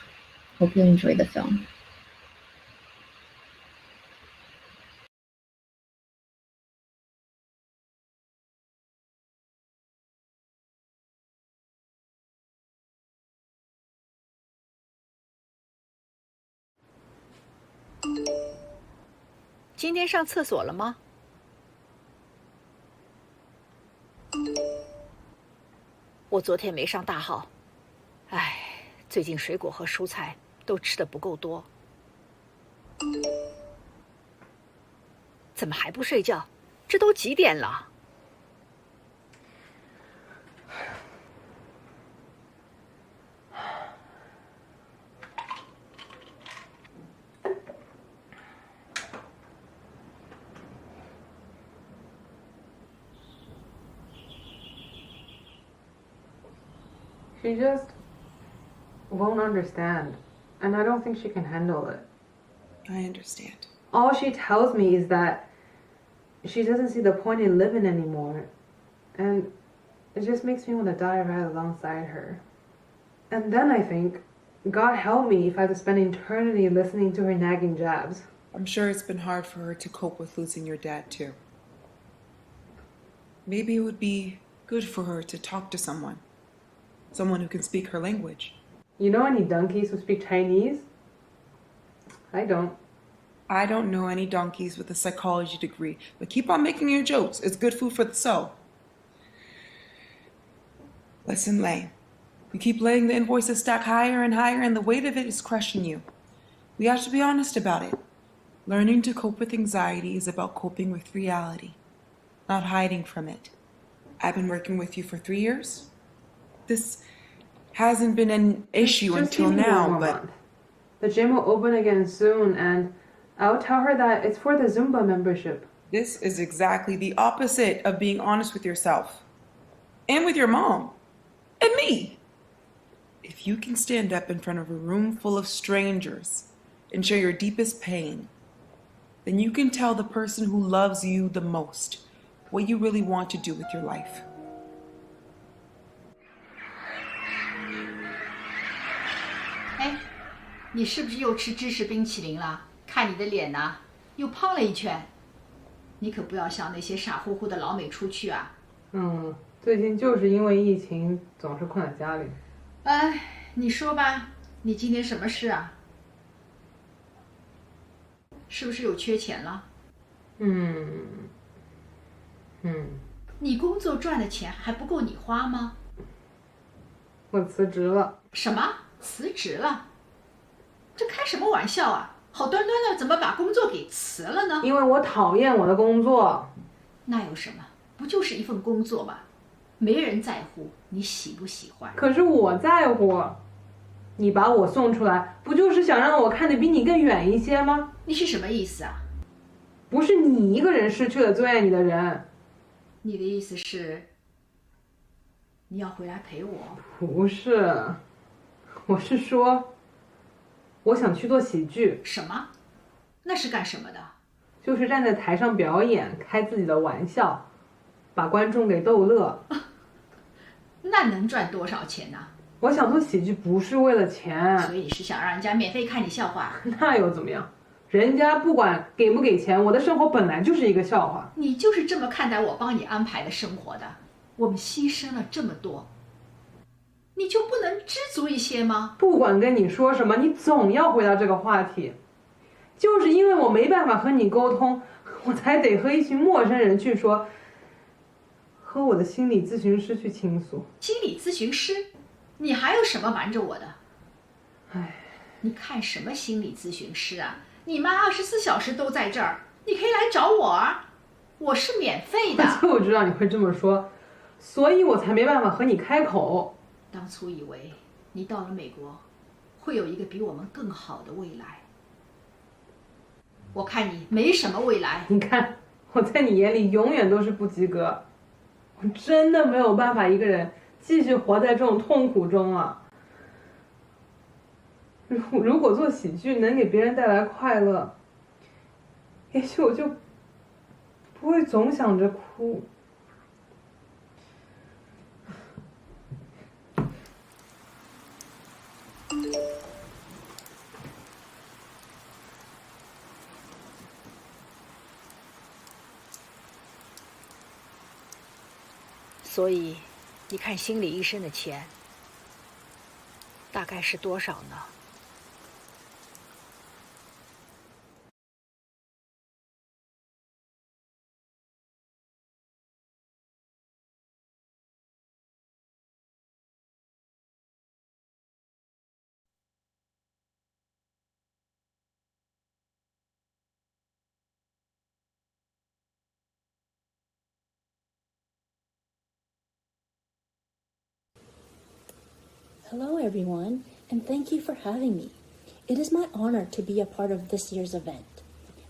Hope you enjoy the film.今天上厕所了吗？我昨天没上大号，唉，最近水果和蔬菜都吃得不够多。怎么还不睡觉？这都几点了？She just won't understand, and I don't think she can handle it. I understand. All she tells me is that she doesn't see the point in living anymore, and it just makes me want to die right alongside her. And then I think, God help me if I have to spend eternity listening to her nagging jabs. I'm sure it's been hard for her to cope with losing your dad, too. Maybe it would be good for her to talk to someone who can speak her language. You know any donkeys who speak Chinese? I don't. I don't know any donkeys with a psychology degree, but keep on making your jokes. It's good food for the soul. Listen, Lei. You keep letting the invoices stack higher and higher, and the weight of it is crushing you. We have to be honest about it. Learning to cope with anxiety is about coping with reality, not hiding from it. I've been working with you for 3 years. This hasn't been an issue until now, but... The gym will open again soon, and I'll tell her that it's for the Zumba membership. This is exactly the opposite of being honest with yourself. And with your mom. And me. If you can stand up in front of a room full of strangers and share your deepest pain, then you can tell the person who loves you the most what you really want to do with your life. Hey, 你是不是又吃芝士冰淇淋了？看你的脸呐，又胖了一圈。你可不要像那些傻乎乎的老美出去啊！最近就是因为疫情，总是困在家里。哎，你说吧，你今天什么事啊？是不是有缺钱了？你工作赚的钱还不够你花吗？我辞职了。什么？辞职了？这开什么玩笑啊！好端端的怎么把工作给辞了呢？因为我讨厌我的工作。那有什么？不就是一份工作吗？没人在乎你喜不喜欢。可是我在乎。你把我送出来，不就是想让我看得比你更远一些吗？你是什么意思啊？不是你一个人失去了最爱你的人。你的意思是，你要回来陪我？不是，我是说，我想去做喜剧。什么？那是干什么的？就是站在台上表演，开自己的玩笑，把观众给逗乐。那能赚多少钱呢？我想做喜剧不是为了钱，所以你是想让人家免费看你笑话？那又怎么样？人家不管给不给钱，我的生活本来就是一个笑话。你就是这么看待我帮你安排的生活的？我们牺牲了这么多，你就不能知足一些吗？不管跟你说什么，你总要回到这个话题。就是因为我没办法和你沟通，我才得和一群陌生人去说，和我的心理咨询师去倾诉。心理咨询师？你还有什么瞒着我的？唉，你看什么心理咨询师啊？你妈24小时都在这儿，你可以来找我啊，我是免费的。我就知道你会这么说，所以我才没办法和你开口。当初以为你到了美国，会有一个比我们更好的未来。我看你没什么未来。你看，我在你眼里永远都是不及格。我真的没有办法一个人继续活在这种痛苦中了。如果做喜剧能给别人带来快乐，也许我就不会总想着哭。所以，你看心理医生的钱大概是多少呢？Hello everyone, and thank you for having me. It is my honor to be a part of this year's event.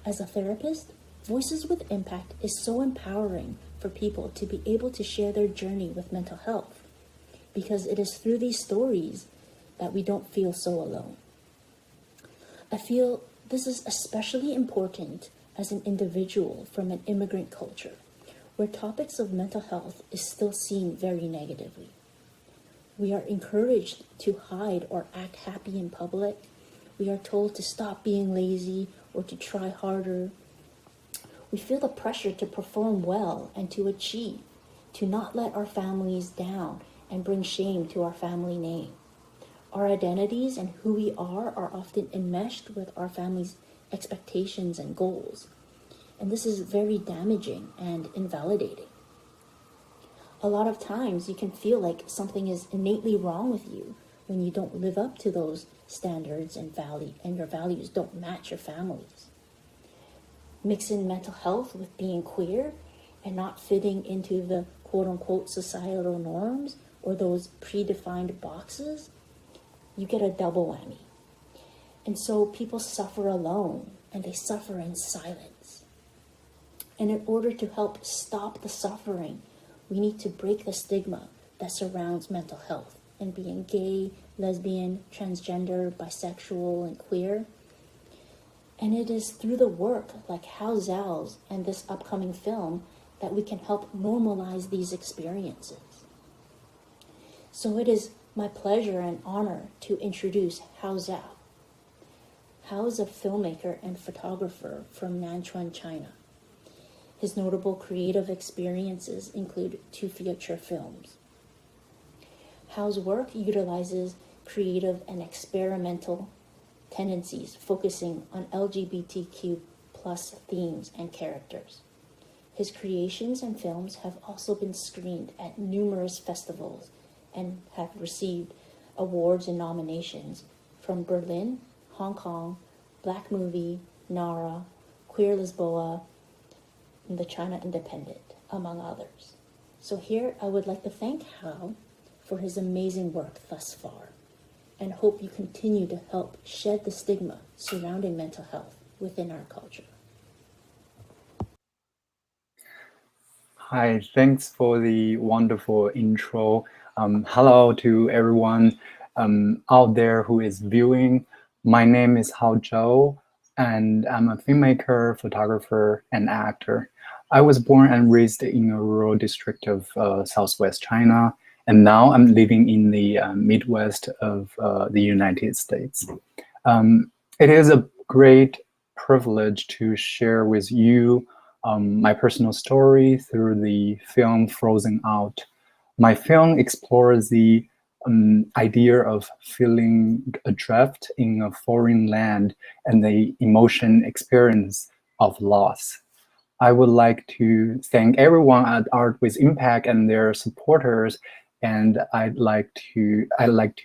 As a therapist, Voices with Impact is so empowering for people to be able to share their journey with mental health, because it is through these stories that we don't feel so alone. I feel this is especially important as an individual from an immigrant culture, where topics of mental health is still seen very negatively. We are encouraged to hide or act happy in public. We are told to stop being lazy or to try harder. We feel the pressure to perform well and to achieve, to not let our families down and bring shame to our family name. Our identities and who we are often enmeshed with our family's expectations and goals. And this is very damaging and invalidating. A lot of times you can feel like something is innately wrong with you when you don't live up to those standards and your values don't match your family's. Mix in mental health with being queer and not fitting into the quote-unquote societal norms or those predefined boxes, you get a double whammy. And so people suffer alone and they suffer in silence. And in order to help stop the suffering, we need to break the stigma that surrounds mental health and being gay, lesbian, transgender, bisexual, and queer. And it is through the work like Hao Zhao's and this upcoming film that we can help normalize these experiences. So it is my pleasure and honor to introduce Hao Zhao. Hao is a filmmaker and photographer from Nanchuan, China. His notable creative experiences include 2 feature films. Hao's work utilizes creative and experimental tendencies focusing on LGBTQ+ themes and characters. His creations and films have also been screened at numerous festivals and have received awards and nominations from Berlin, Hong Kong, Black Movie, NARA, Queer Lisboa, and the China Independent, among others. So here I would like to thank Hao for his amazing work thus far and hope you continue to help shed the stigma surrounding mental health within our culture. Hi, thanks for the wonderful intro. Hello to everyone out there who is viewing. My name is Hao Zhao. and I'm a filmmaker, photographer, and actor. I was born and raised in a rural district of Southwest China, and now I'm living in the Midwest of the United States. It is a great privilege to share with you my personal story through the film Frozen Out. My film explores the idea of feeling adrift in a foreign land and the emotion experience of loss. I would like to thank everyone at Art with Impact and their supporters, and I'd like to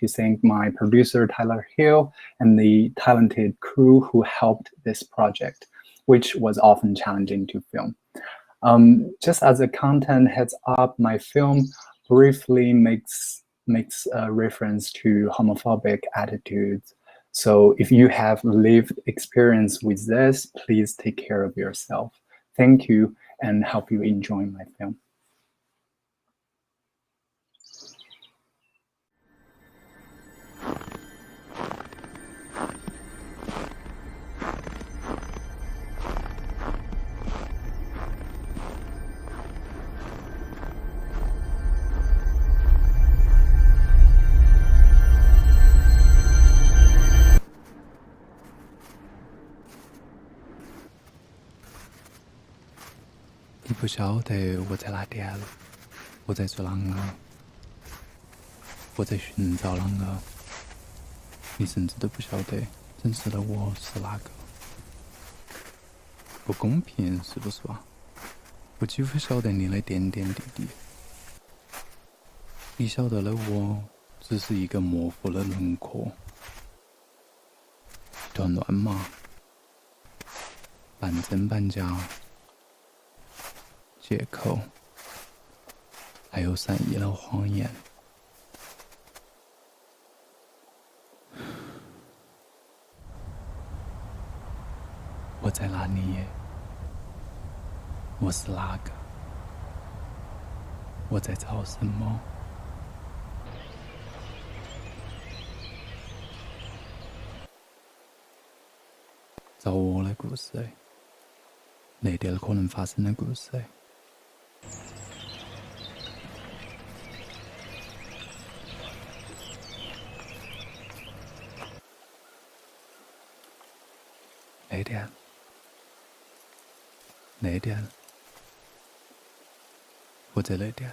thank my producer Tyler Hill and the talented crew who helped this project, which was often challenging to film. Just as a content heads up, my film briefly makes a reference to homophobic attitudes. So if you have lived experience with this, please take care of yourself. Thank you, and hope you enjoy my film. 你不晓得我在哪点了，我在做啷个，我在寻找啷个，你甚至都不晓得真实的我是哪个。不公平是不是吧？我几乎晓得你的点点滴滴，你晓得的我只是一个模糊的轮廓，一团乱麻，半真半假。 借口，还有善意的谎言。我在哪里？我是哪个？我在找什么？找我的故事，那点可能发生的故事。 哪点？哪点？我在哪点？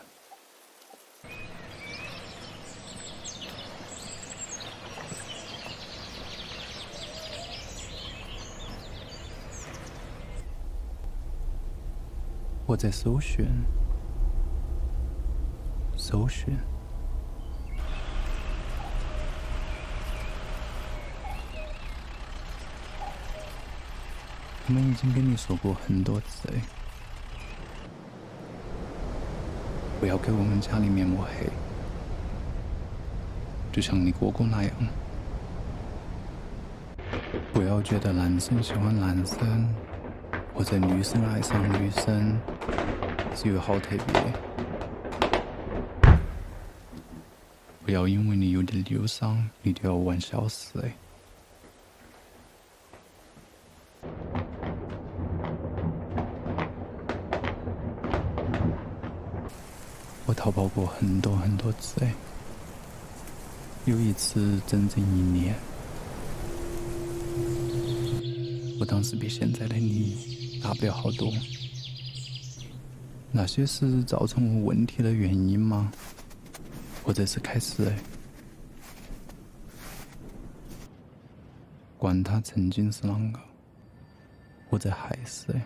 我在搜寻，搜寻。 我们已经跟你说过很多次，不要给我们家里面抹黑，就像你哥哥那样。不要觉得男生喜欢男生，或者女生爱上女生，是有好特别。不要因为你有点忧伤，你就要玩消失。 我逃跑过很多很多次，有一次整整1年。我当时比现在的你大不了好多。那些是造成我问题的原因吗？或者是开始？管他曾经是啷个，或者还是？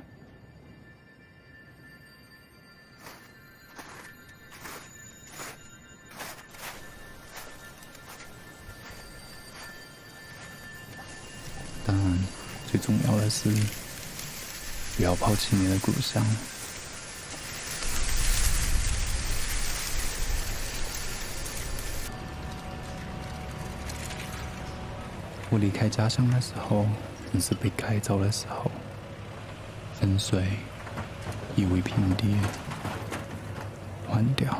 当然，最重要的是不要抛弃你的故乡。我离开家乡的时候，正是被改造的时候，粉碎夷为平地，换掉。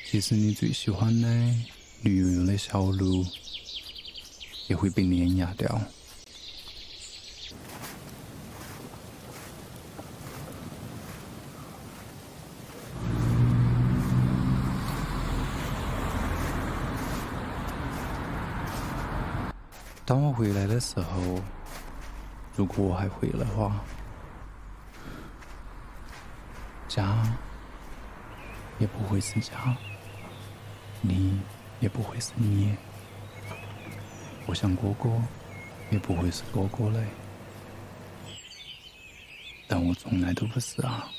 其实你最喜欢的。 绿油油的小路，也会被碾压掉。当我回来的时候，如果我还回的话，家也不会是家，你也不会是你，我想哥哥也不会是哥哥嘞，但我从来都不是啊。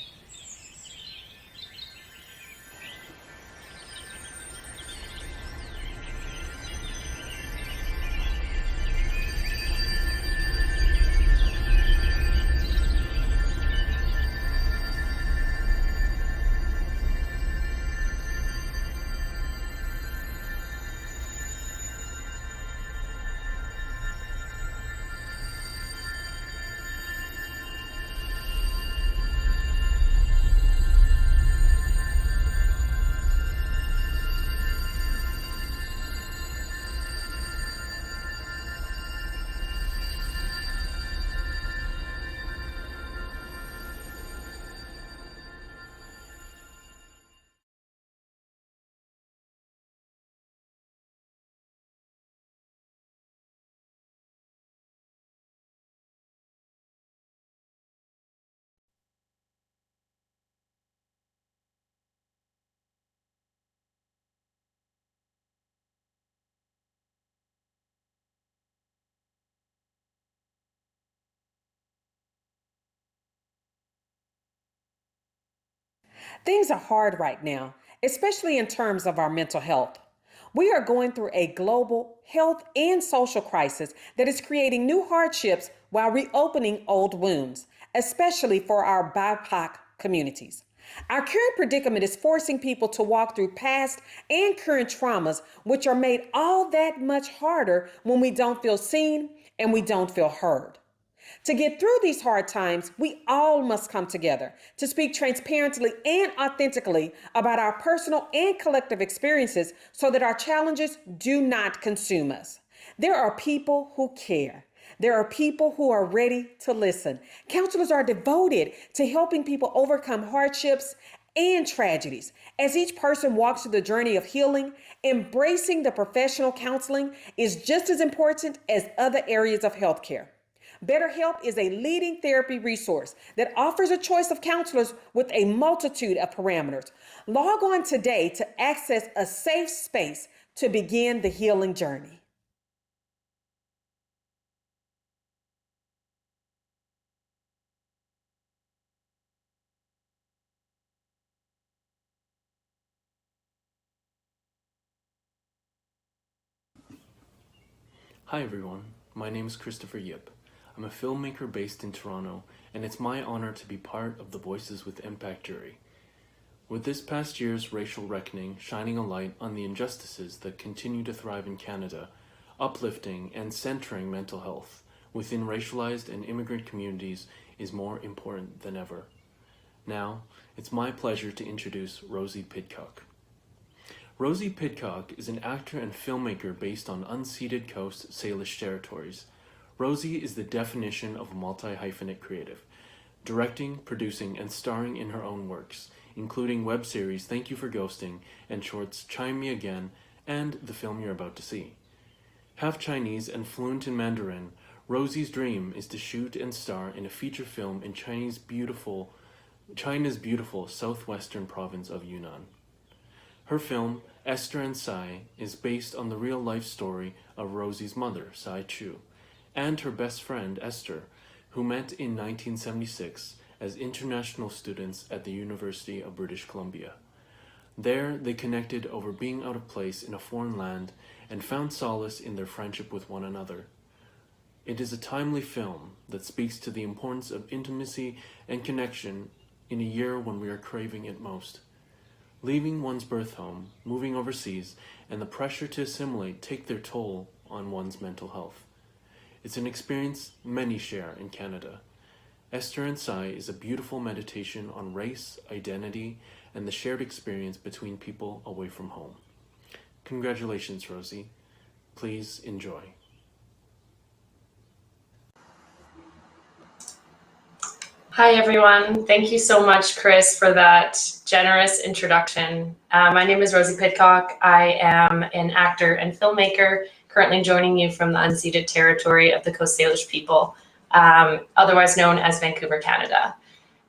Things are hard right now, especially in terms of our mental health. We are going through a global health and social crisis that is creating new hardships while reopening old wounds, especially for our BIPOC communities. Our current predicament is forcing people to walk through past and current traumas, which are made all that much harder when we don't feel seen and we don't feel heard. To get through these hard times, we all must come together to speak transparently and authentically about our personal and collective experiences so that our challenges do not consume us. There are people who care. There are people who are ready to listen. Counselors are devoted to helping people overcome hardships and tragedies. As each person walks through the journey of healing, embracing the professional counseling is just as important as other areas of healthcare. BetterHelp is a leading therapy resource that offers a choice of counselors with a multitude of parameters. Log on today to access a safe space to begin the healing journey. Hi everyone, my name is Christopher Yip. I'm a filmmaker based in Toronto, and it's my honor to be part of the Voices with Impact jury. With this past year's racial reckoning shining a light on the injustices that continue to thrive in Canada, uplifting and centering mental health within racialized and immigrant communities is more important than ever. Now, it's my pleasure to introduce Rosie Pidcock. Rosie Pidcock is an actor and filmmaker based on unceded Coast Salish territories. Rosie is the definition of a multi-hyphenate creative, directing, producing, and starring in her own works, including web series Thank You for Ghosting and shorts Chime Me Again and the film you're about to see. Half Chinese and fluent in Mandarin, Rosie's dream is to shoot and star in a feature film in China's beautiful southwestern province of Yunnan. Her film, Esther and Sai, is based on the real-life story of Rosie's mother, Sai Chu, and her best friend, Esther, who met in 1976 as international students at the University of British Columbia. There, they connected over being out of place in a foreign land and found solace in their friendship with one another. It is a timely film that speaks to the importance of intimacy and connection in a year when we are craving it most. Leaving one's birth home, moving overseas, and the pressure to assimilate take their toll on one's mental health. It's an experience many share in Canada. Esther and Sai is a beautiful meditation on race, identity, and the shared experience between people away from home. Congratulations, Rosie. Please enjoy. Hi, everyone. Thank you so much, Chris, for that generous introduction. My name is Rosie Pidcock. I am an actor and filmmaker, currently joining you from the unceded territory of the Coast Salish people, otherwise known as Vancouver, Canada.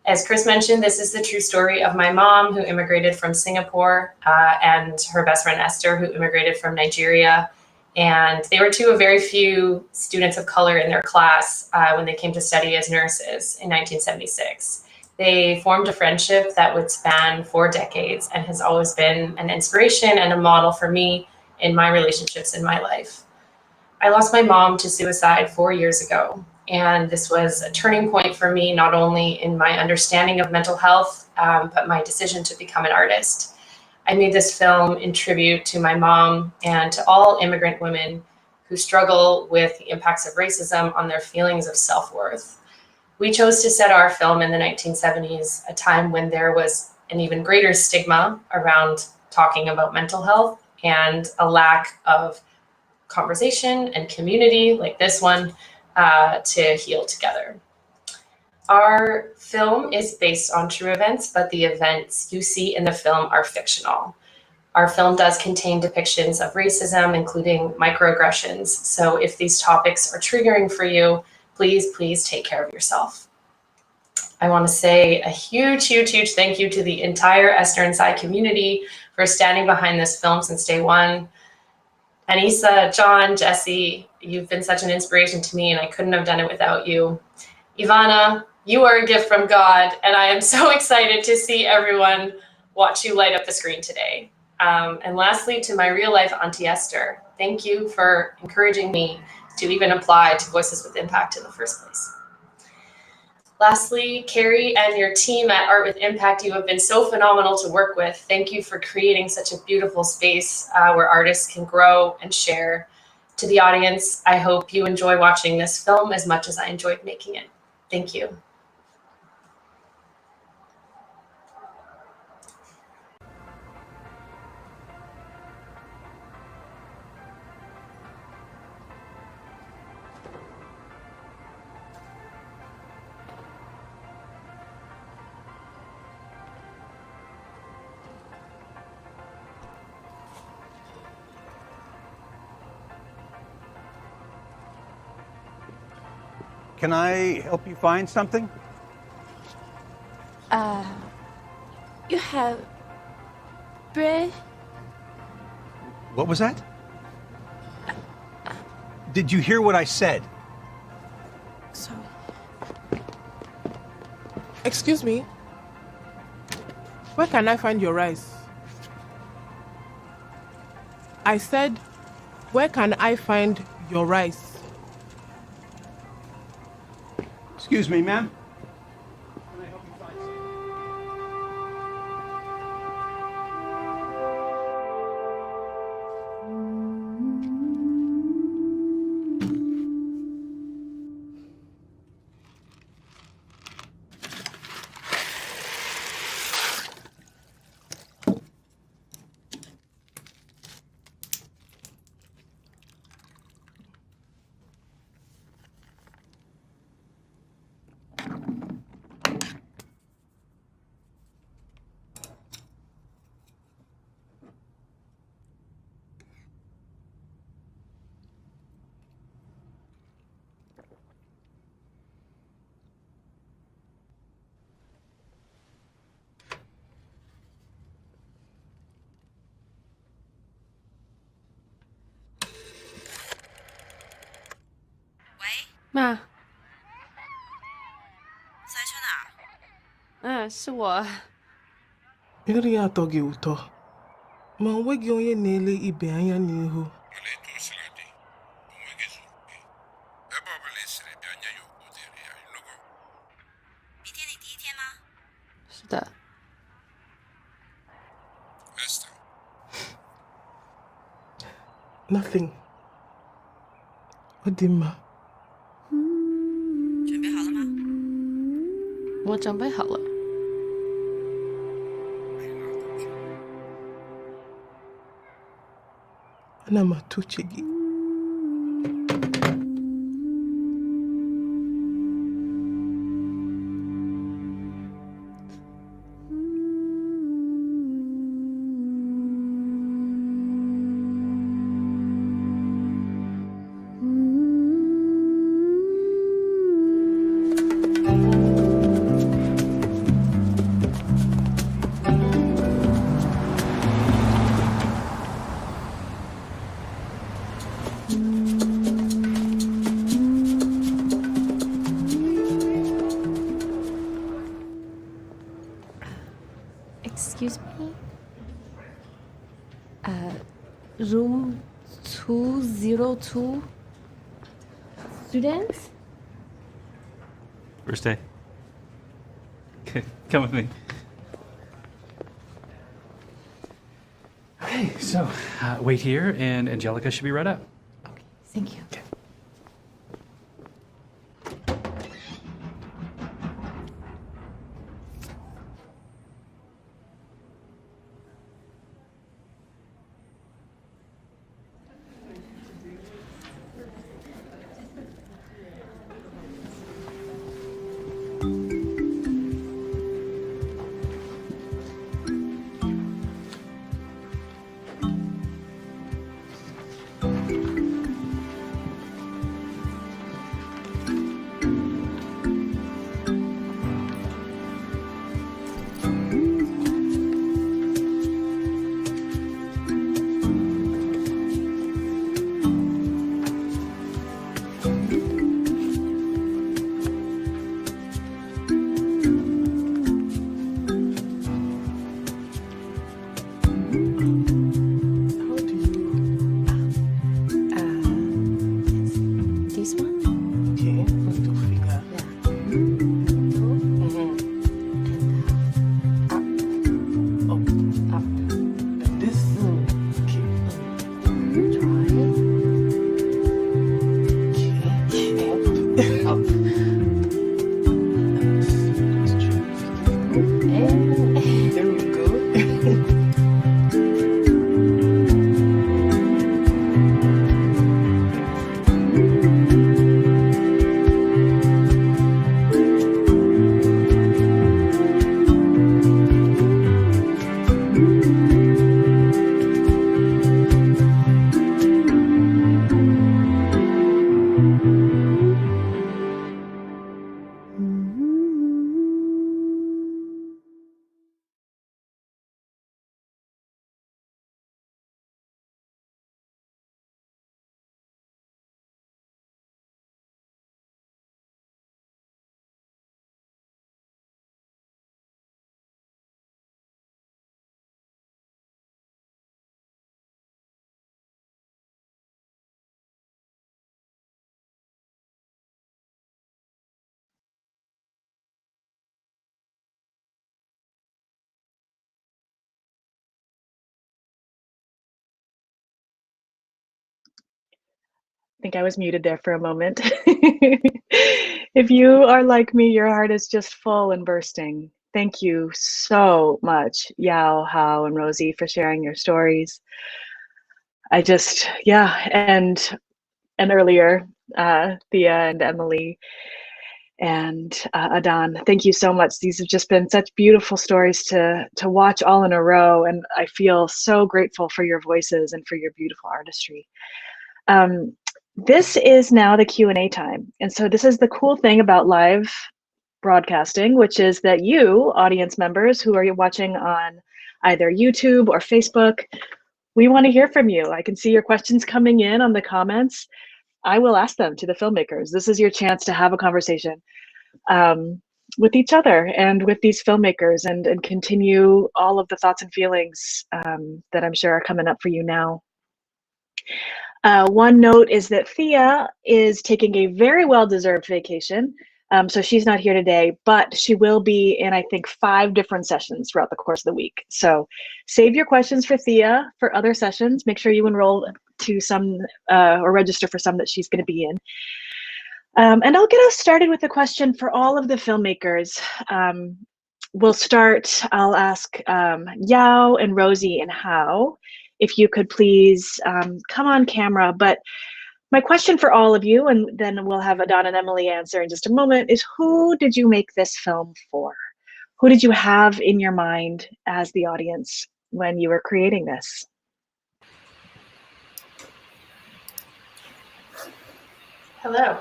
As Chris mentioned, this is the true story of my mom, who immigrated from Singapore, and her best friend Esther, who immigrated from Nigeria. And they were two of very few students of color in their class when they came to study as nurses in 1976. They formed a friendship that would span 4 decades and has always been an inspiration and a model for me in my relationships in my life. I lost my mom to suicide 4 years ago, and this was a turning point for me, not only in my understanding of mental health, but my decision to become an artist. I made this film in tribute to my mom and to all immigrant women who struggle with the impacts of racism on their feelings of self-worth. We chose to set our film in the 1970s, a time when there was an even greater stigma around talking about mental health and a lack of conversation and community like this one to heal together. Our film is based on true events, but the events you see in the film are fictional. Our film does contain depictions of racism, including microaggressions. So if these topics are triggering for you, please take care of yourself. I want to say a huge thank you to the entire Esther Inside community for standing behind this film since day one. Anissa, John, Jesse, you've been such an inspiration to me, and I couldn't have done it without you. Ivana, you are a gift from God, and I am so excited to see everyone watch you light up the screen today. And lastly, to my real life Auntie Esther, thank you for encouraging me to even apply to Voices with Impact in the first place. Lastly, Carrie and your team at Art with Impact, you have been so phenomenal to work with. Thank you for creating such a beautiful space where artists can grow and share. To the audience, I hope you enjoy watching this film as much as I enjoyed making it. Thank you. Can I help you find something? You have bread? What was that? Did you hear what I said? Sorry. Excuse me. Where can I find your rice? I said, where can I find your rice? Excuse me, ma'am.妈，是我。 Nri atọ gị ụtọ, ma onweghị onye na-ele ibe anya n'ihu. Nothing. 我的妈。准备好了吗？我准备好了。Ana m atụ uche gị. Room 202. Students? First day. Okay, come with me. Okay, so wait here, and Angelica should be right up. Thank you. Okay. This one? Okay, little finger. Like this. There we go. I think I was muted there for a moment. If you are like me, your heart is just full and bursting. Thank you so much, Yao, Hao, and Rosie, for sharing your stories. I just, yeah, and earlier, Thea and Emily and Adan, thank you so much. These have just been such beautiful stories to watch all in a row, and I feel so grateful for your voices and for your beautiful artistry. This is now the Q&A time. And so this is the cool thing about live broadcasting, which is that you, audience members who are watching on either YouTube or Facebook, we want to hear from you. I can see your questions coming in on the comments. I will ask them to the filmmakers. This is your chance to have a conversation with each other and with these filmmakers and continue all of the thoughts and feelings that I'm sure are coming up for you now. One note is that Thea is taking a very well-deserved vacation, so she's not here today, but she will be in, I think, 5 different sessions throughout the course of the week. So save your questions for Thea for other sessions. Make sure you enroll to some or register for some that she's going to be in. And I'll get us started with a question for all of the filmmakers. We'll start, I'll ask Yao and Rosie and Hao, if you could please come on camera. But my question for all of you, and then we'll have Adan and Emily answer in just a moment, is who did you make this film for? Who did you have in your mind as the audience when you were creating this? Hello.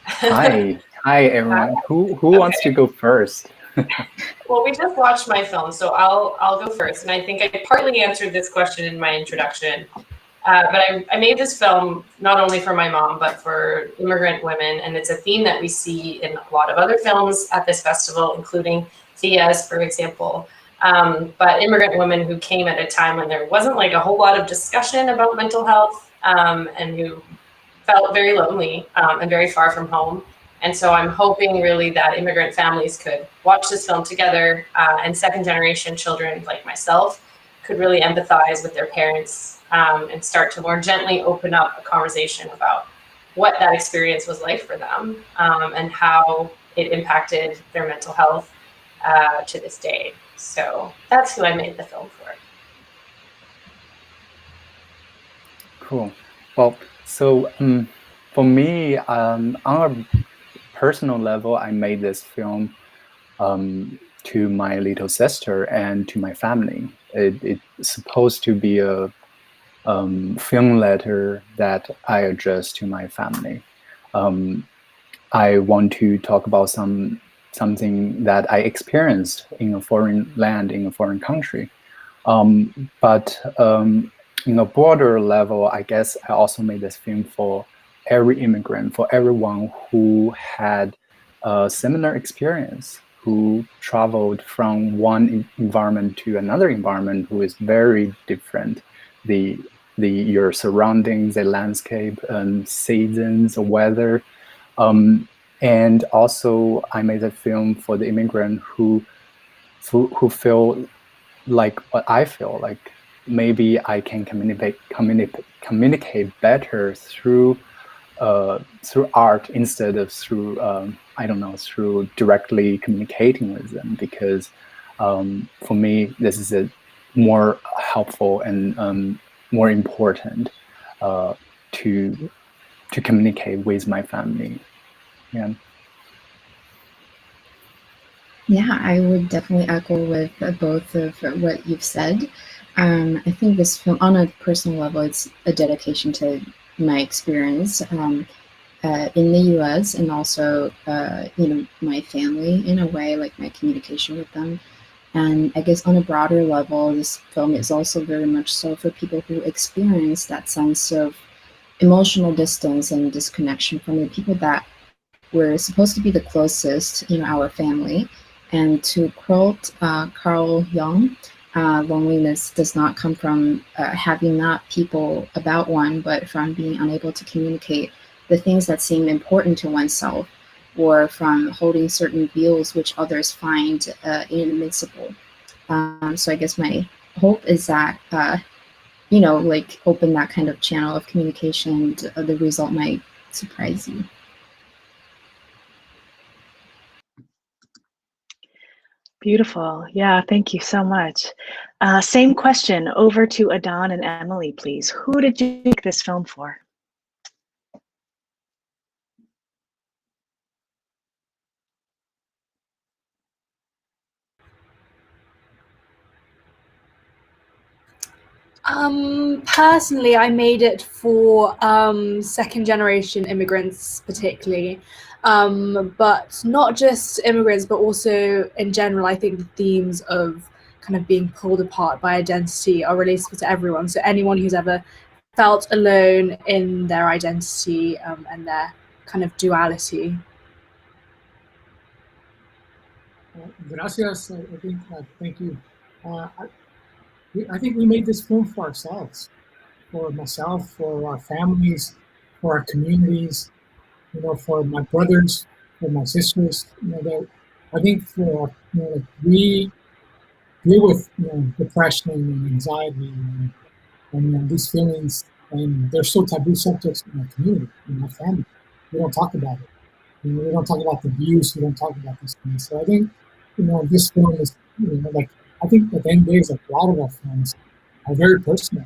Hi everyone. Who wants to go first? Well, we just watched my film, so I'll go first. And I think I partly answered this question in my introduction. But I made this film not only for my mom, but for immigrant women. And it's a theme that we see in a lot of other films at this festival, including Thea's, for example. but immigrant women who came at a time when there wasn't like a whole lot of discussion about mental health, and who felt very lonely and very far from home. And so I'm hoping really that immigrant families could watch this film together, and second generation children like myself could really empathize with their parents, and start to more gently open up a conversation about what that experience was like for them, and how it impacted their mental health to this day. So that's who I made the film for. Cool. Well, so for me, on a personal level, I made this film to my little sister and to my family. It's supposed to be a film letter that I address to my family. I want to talk about something that I experienced in a foreign land, in a foreign country. But in a broader level, I guess I also made this film for every immigrant, for everyone who had a similar experience, who traveled from one environment to another environment, who is very different. Your surroundings, the landscape, seasons, weather. And also I made a film for the immigrant who feel like what I feel like. Maybe I can communicate better through art instead of through through directly communicating with them, because for me this is a more helpful and more important to communicate with my family. Yeah. Yeah, I would definitely echo with both of what you've said. I think this film, on a personal level, it's a dedication to my experience in the U.S. and also, my family in a way, like my communication with them. And I guess on a broader level, this film is also very much so for people who experience that sense of emotional distance and disconnection from the people that were supposed to be the closest, our family. And to quote Carl Jung, loneliness does not come from having not people about one, but from being unable to communicate the things that seem important to oneself, or from holding certain views which others find inadmissible. So I guess my hope is that, open that kind of channel of communication, and the result might surprise you. Beautiful. Yeah, thank you so much. Same question over to Adan and Emily, please. Who did you make this film for? Personally, I made it for second generation immigrants particularly, but not just immigrants, but also in general. I think the themes of kind of being pulled apart by identity are relatable to everyone. So anyone who's ever felt alone in their identity and their kind of duality. Gracias. I think, thank you. I think we made this film for ourselves, for myself, for our families, for our communities, for my brothers, for my sisters. I think for we deal with depression and anxiety and these feelings, and they're so taboo subjects in our community, in our family. We don't talk about it. We don't talk about the abuse. We don't talk about these things. So I think this film is I think at the end of the day, like a lot of our films are very personal.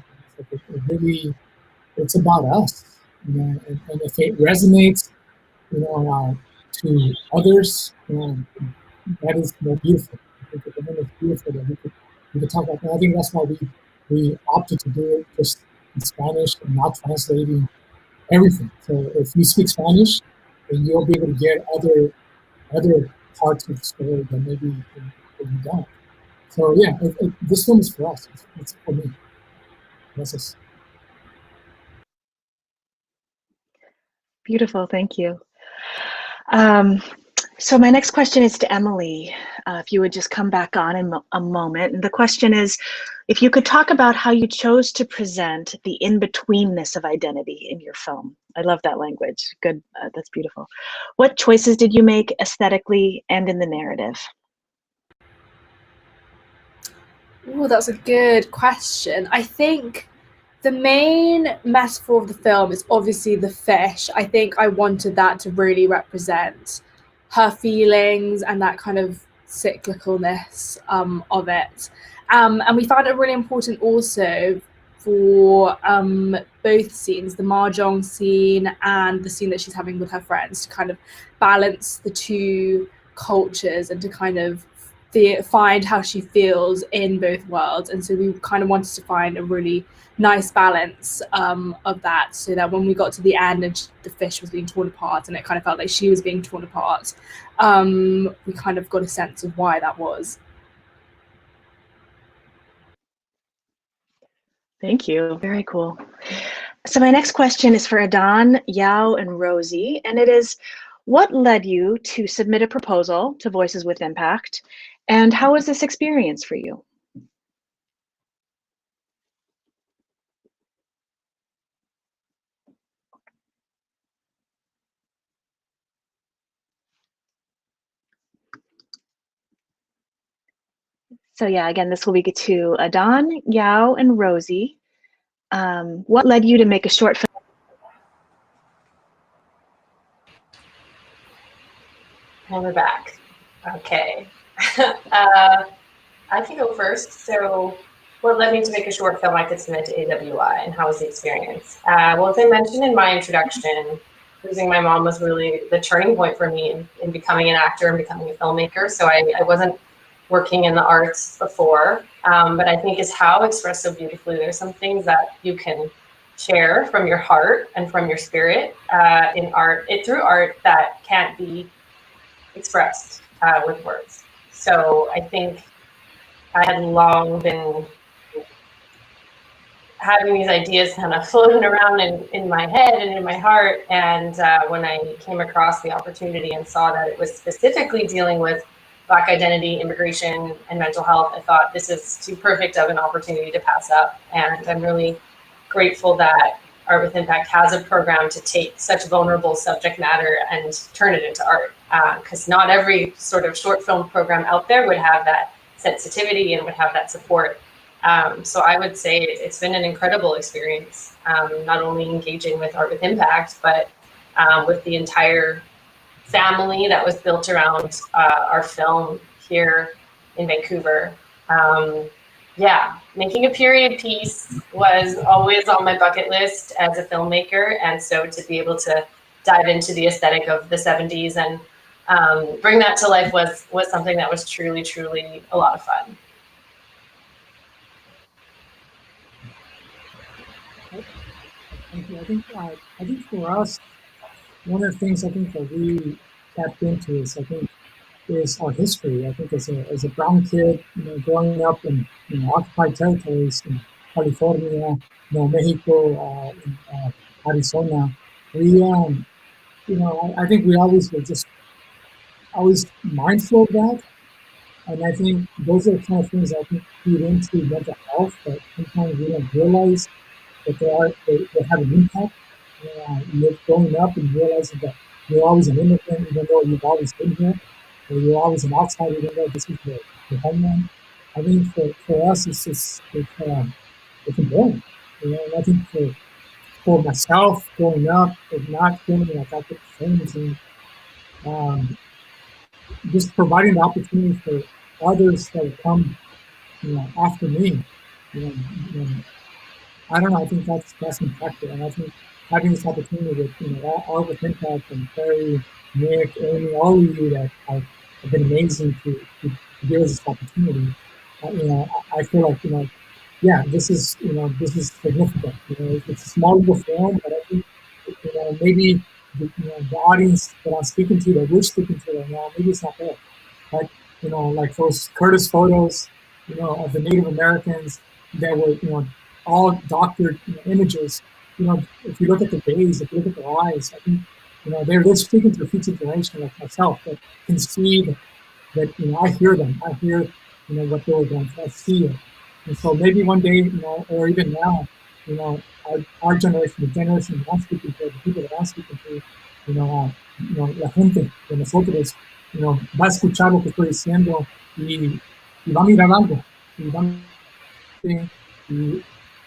It's about us, and if it resonates, to others, that is more beautiful. I think it's beautiful that we could talk about that. I think that's why we opted to do it just in Spanish and not translating everything. So if you speak Spanish, then you'll be able to get other parts of the story that maybe you don't. So yeah, this film is for us. It's for me. Gracias. Beautiful, thank you. So my next question is to Emily. If you would just come back on in a moment. And the question is, if you could talk about how you chose to present the in-betweenness of identity in your film. I love that language. Good, that's beautiful. What choices did you make aesthetically and in the narrative? Oh, that's a good question. I think the main metaphor of the film is obviously the fish. I think I wanted that to really represent her feelings and that kind of cyclicalness of it. And we found it really important also for both scenes, the mahjong scene and the scene that she's having with her friends, to kind of balance the two cultures and to kind of find how she feels in both worlds. And so we kind of wanted to find a really nice balance of that, so that when we got to the end and the fish was being torn apart and it kind of felt like she was being torn apart, we kind of got a sense of why that was. Thank you. Very cool. So my next question is for Adan, Yao, and Rosie, and it is, what led you to submit a proposal to Voices with Impact, and how was this experience for you? So yeah, again, this will be to Adan, Yao, and Rosie. What led you to make a short film? And we're back. Okay. I can go first. So what led me to make a short film I could submit to AWI, and how was the experience? Well, as I mentioned in my introduction, losing my mom was really the turning point for me in becoming an actor and becoming a filmmaker. So I wasn't working in the arts before, but I think is how expressed so beautifully. There's some things that you can share from your heart and from your spirit in art, through art, that can't be expressed with words. So I think I had long been having these ideas kind of floating around in my head and in my heart. And when I came across the opportunity and saw that it was specifically dealing with Black identity, immigration, and mental health, I thought this is too perfect of an opportunity to pass up. And I'm really grateful that Art with Impact has a program to take such vulnerable subject matter and turn it into art. Because not every sort of short film program out there would have that sensitivity and would have that support. So I would say it's been an incredible experience, not only engaging with Art with Impact, but with the entire family that was built around our film here in Vancouver. Yeah, making a period piece was always on my bucket list as a filmmaker. And so to be able to dive into the aesthetic of the 70s and bring that to life was something that was truly, truly a lot of fun. Thank you. I think for us, one of the things I think that we tapped into is our history. I think as a brown kid, growing up in occupied territories in California, Mexico, Arizona, we I think we always were just always mindful of that. And I think those are the kind of things that I think feed into mental health that sometimes we don't realize that they have an impact. You're growing up and realizing that you're always an immigrant, even though you've always been here, or you're always an outsider, even though this is your homeland. I think for us, it's important. And I think for myself, growing up and not feeling like I could change, and just providing the opportunity for others that will come, after me. I don't know. I think that's impactful, and I think having this opportunity with Art with Impact and Terry, Nick, Amy, all of you that have been amazing to give us this opportunity. I feel like yeah, this is significant. It's a small little film, but I think maybe the audience that I'm speaking to, that we're speaking to right now, maybe it's not there. But like those Curtis photos, of the Native Americans that were all doctored images. If you look at the gaze, if you look at their eyes, I think they're speaking to a future generation like myself that can see that I hear them. I hear what they're going through. I see it. And so maybe one day, or even now, our generation, the generation that I'm speaking to, the people that I'm speaking to, la gente de nosotros, va a escuchar lo que estoy diciendo y va a mirar algo. Y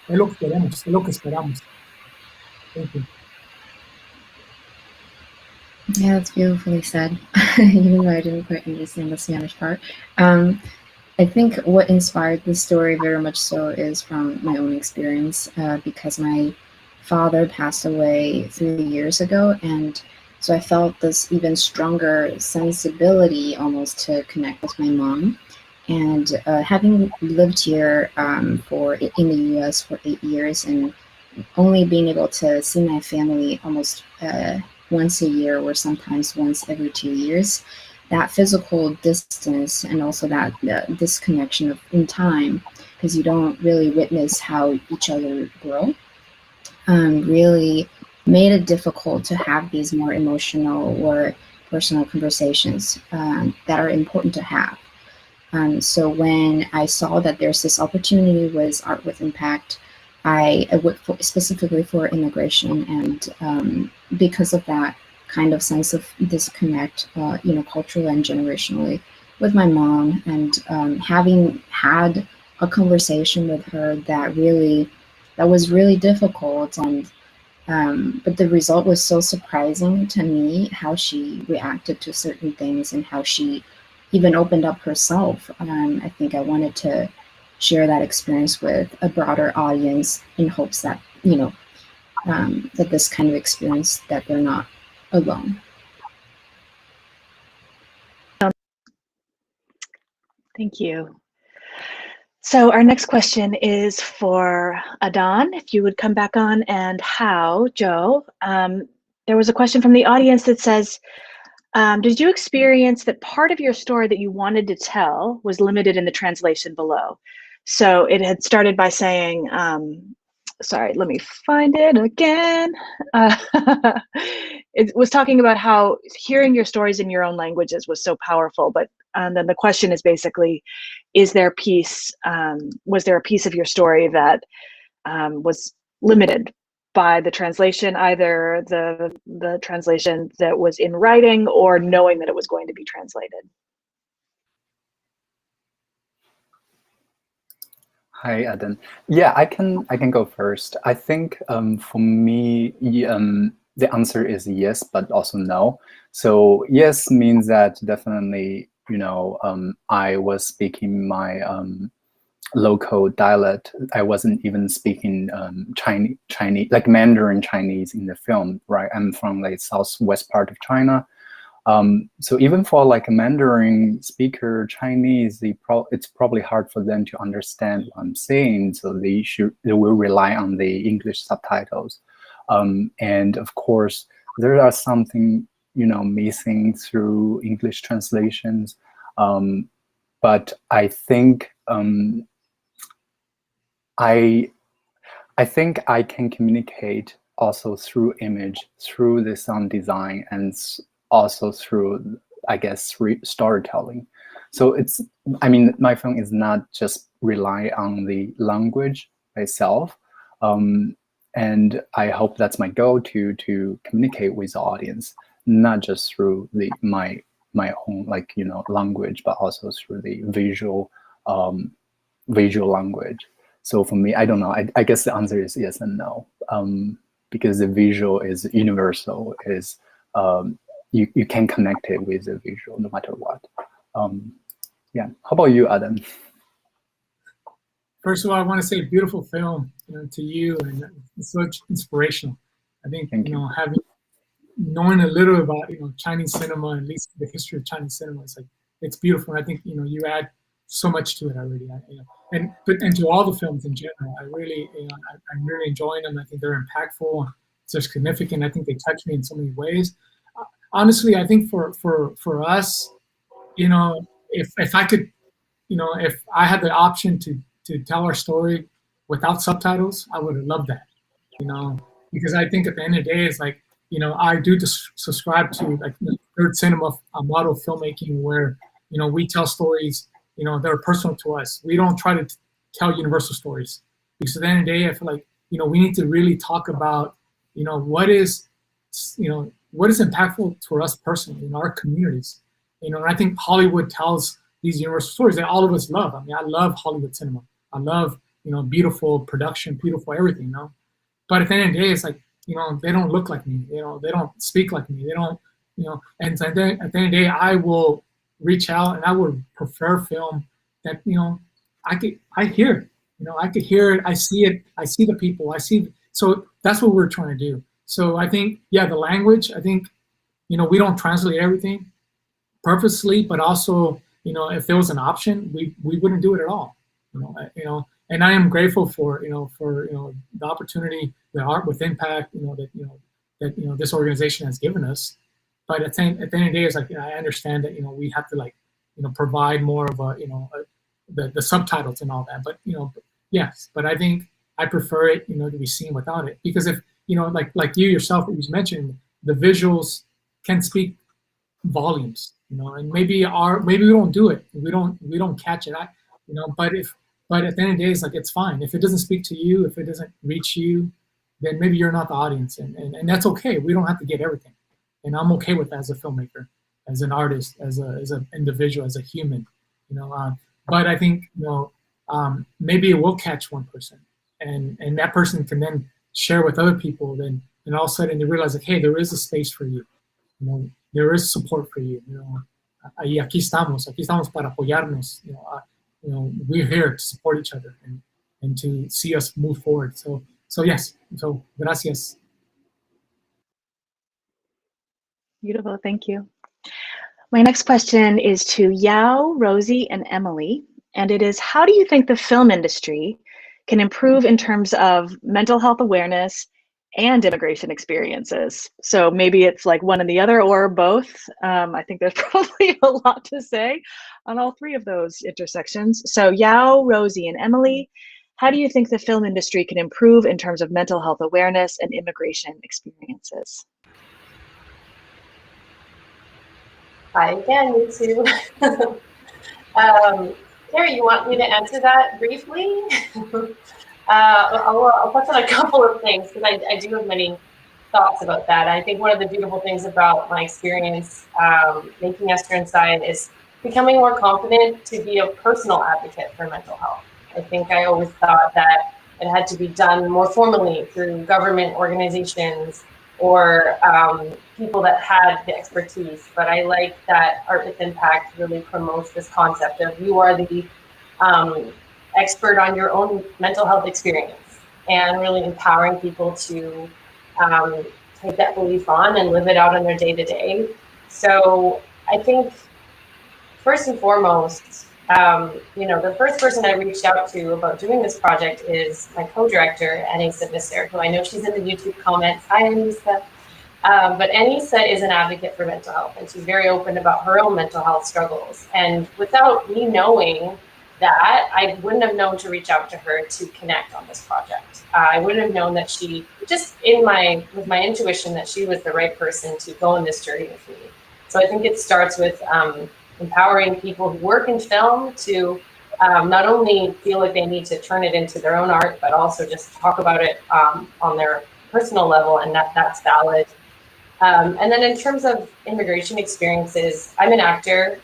es lo que queremos, es lo que esperamos. Thank you. Yeah, that's beautifully said. Even though I didn't quite understand the Spanish part. I think what inspired this story very much so is from my own experience, because my father passed away 3 years ago, and so I felt this even stronger sensibility almost to connect with my mom. And having lived here in the US for 8 years and only being able to see my family almost once a year or sometimes once every 2 years, that physical distance and also that disconnection in time, because you don't really witness how each other grow, really made it difficult to have these more emotional or personal conversations that are important to have. So when I saw that there's this opportunity with Art with Impact, I worked specifically for immigration, and because of that kind of sense of disconnect, culturally and generationally, with my mom, and having had a conversation with her that was really difficult, and but the result was so surprising to me, how she reacted to certain things and how she even opened up herself. I think I wanted to share that experience with a broader audience in hopes that, that this kind of experience, that they're not alone. Thank you. So our next question is for Adan, if you would come back on, and Hao, Joe. There was a question from the audience that says, did you experience that part of your story that you wanted to tell was limited in the translation below? So it had started by saying, sorry, let me find it again. It was talking about how hearing your stories in your own languages was so powerful, but then the question is basically, was there a piece of your story that was limited by the translation, either the translation that was in writing or knowing that it was going to be translated? Hi, Adan. Yeah, I can go first. I think for me, the answer is yes, but also no. So yes means that definitely, I was speaking my local dialect. I wasn't even speaking Chinese, like Mandarin Chinese in the film, right? I'm from like southwest part of China. So even for like a Mandarin speaker Chinese, it's probably hard for them to understand what I'm saying. So they will rely on the English subtitles. And of course, there are something, missing through English translations. But I think I think I can communicate also through image, through the sound design, and also through, I guess, storytelling. So my film is not just rely on the language itself. And I hope that's my goal to communicate with the audience, not just through my own language, but also through the visual language. So for me, I don't know. I guess the answer is yes and no, because the visual is universal. You can connect it with the visual no matter what. Yeah. How about you, Adam? First of all, I want to say beautiful film, to you, and it's so inspirational. I think knowing a little about Chinese cinema, at least the history of Chinese cinema, it's beautiful. And I think you add so much to it already. And to all the films in general, I'm really enjoying them. I think they're impactful. They're significant. I think they touch me in so many ways. Honestly, I think for us, if I could, if I had the option to tell our story without subtitles, I would have loved that, because I think at the end of the day, it's like I do subscribe to like the third cinema model of filmmaking where, we tell stories, that are personal to us. We don't try to tell universal stories, because at the end of the day, I feel like, we need to really talk about, what is impactful to us personally in our communities. And I think Hollywood tells these universal stories that all of us love. I mean, I love Hollywood cinema. I love, beautiful production, beautiful everything, But at the end of the day, it's like, they don't look like me. They don't speak like me. They don't, and at the end of the day, I will reach out and I would prefer film that, I hear it. I could hear it. I see it. I see the people. So that's what we're trying to do. So I think, the language, I think, we don't translate everything purposely, but also, if there was an option, we wouldn't do it at all. And I am grateful for the opportunity, the Art with Impact, that this organization has given us. But at the end of the day, it's like, I understand that we have to provide more of the subtitles and all that. But yes, but I think I prefer it to be seen without it, because if like you yourself, you mentioned, the visuals can speak volumes, and maybe we don't do it, we don't catch it, but at the end of the day, it's like, it's fine if it doesn't speak to you, if it doesn't reach you, then maybe you're not the audience, and that's okay. We don't have to get everything, and I'm okay with that as a filmmaker, as an artist, as an individual, as a human, but I think maybe it will catch one person, and that person can then share with other people, then and all of a sudden they realize, like, hey, there is a space for you, there is support for you, y aquí estamos para apoyarnos, we're here to support each other and to see us move forward. So yes, so gracias. Beautiful, thank you. My next question is to Yao, Rosie, and Emily, and it is, how do you think the film industry can improve in terms of mental health awareness and immigration experiences? So maybe it's like one and the other, or both. I think there's probably a lot to say on all three of those intersections. So Yao, Rosie, and Emily, how do you think the film industry can improve in terms of mental health awareness and immigration experiences? Hi again, you two. Carrie, you want me to answer that briefly? I'll touch on a couple of things, because I do have many thoughts about that. I think one of the beautiful things about my experience making Western Side is becoming more confident to be a personal advocate for mental health. I think I always thought that it had to be done more formally through government organizations or people that had the expertise. But I like that Art with Impact really promotes this concept of you are the expert on your own mental health experience, and really empowering people to take that belief on and live it out in their day-to-day. So I think first and foremost, the first person I reached out to about doing this project is my co-director, Anissa Visser, who I know she's in the YouTube comments. Hi, Anissa. But Anissa is an advocate for mental health, and she's very open about her own mental health struggles. And without me knowing that, I wouldn't have known to reach out to her to connect on this project. I wouldn't have known that she, just with my intuition, that she was the right person to go on this journey with me. So I think it starts with empowering people who work in film to not only feel like they need to turn it into their own art, but also just talk about it on their personal level, and that's valid. And then in terms of immigration experiences, I'm an actor.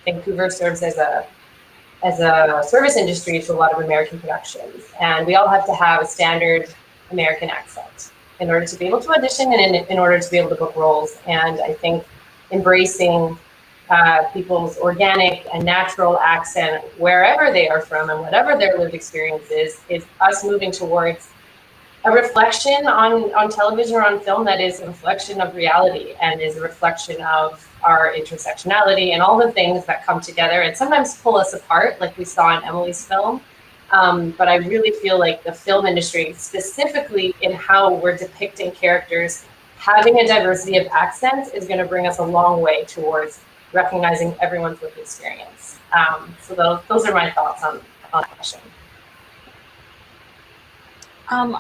Vancouver serves as a service industry to a lot of American productions, and we all have to have a standard American accent in order to be able to audition and in order to be able to book roles. And I think embracing people's organic and natural accent wherever they are from and whatever their lived experience is us moving towards a reflection on television or on film that is a reflection of reality and is a reflection of our intersectionality and all the things that come together and sometimes pull us apart, like we saw in Emily's film. But I really feel like the film industry, specifically in how we're depicting characters, having a diversity of accents is going to bring us a long way towards recognizing everyone's lived experience. So those are my thoughts on that question.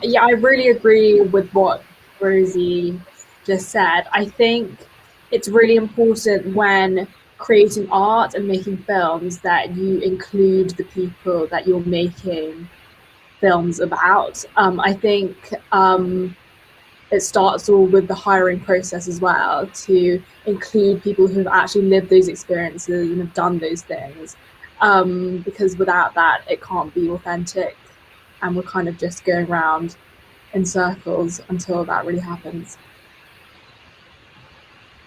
Yeah, I really agree with what Rosie just said, I think it's really important when creating art and making films that you include the people that you're making films about. I think it starts all with the hiring process as well, to include people who've actually lived those experiences and have done those things, because without that it can't be authentic, and we're kind of just going around in circles until that really happens.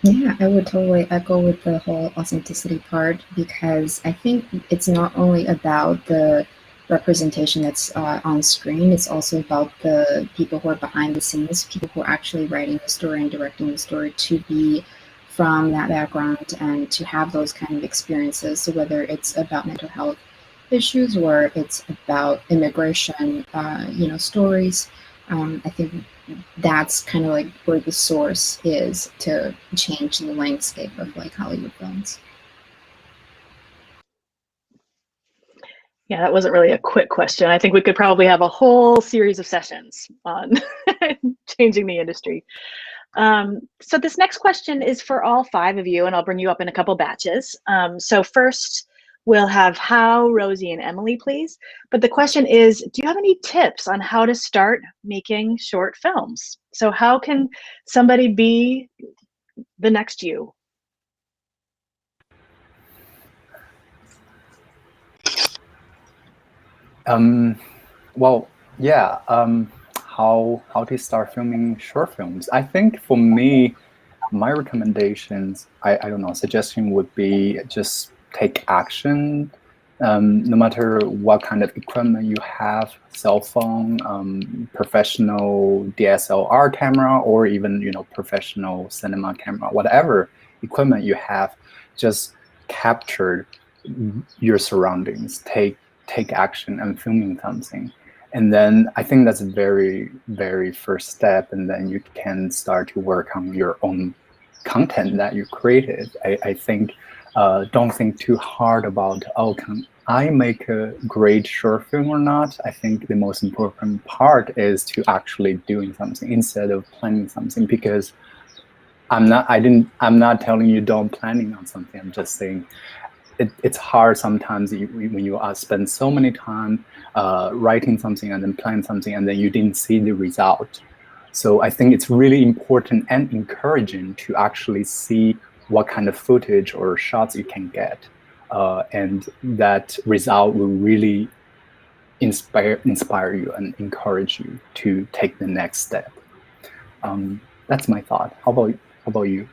Yeah, I would totally echo with the whole authenticity part, because I think it's not only about the representation that's on screen, it's also about the people who are behind the scenes, people who are actually writing the story and directing the story, to be from that background and to have those kind of experiences. So whether it's about mental health issues or it's about immigration, stories, I think that's kind of like where the source is to change the landscape of like Hollywood films. Yeah, that wasn't really a quick question. I think we could probably have a whole series of sessions on changing the industry. So this next question is for all 5 of you, and I'll bring you up in a couple batches. So first, we'll have Hao, Rosie, and Emily, please. But the question is, do you have any tips on how to start making short films? So how can somebody be the next you? How to start filming short films? I think for me, my recommendations, I don't know, suggestion would be just take action. No matter what kind of equipment you have, cell phone, professional DSLR camera, or even professional cinema camera, whatever equipment you have, just capture your surroundings, take action and filming something. And then I think that's a very, very first step, and then you can start to work on your own content that you created. I think don't think too hard about, can I make a great short film or not? I think the most important part is to actually doing something instead of planning something, because I'm not telling you don't planning on something. I'm just saying it's hard sometimes when you spend so many time writing something and then plan something and then you didn't see the result. So I think it's really important and encouraging to actually see what kind of footage or shots you can get, and that result will really inspire you and encourage you to take the next step. That's my thought. How about you?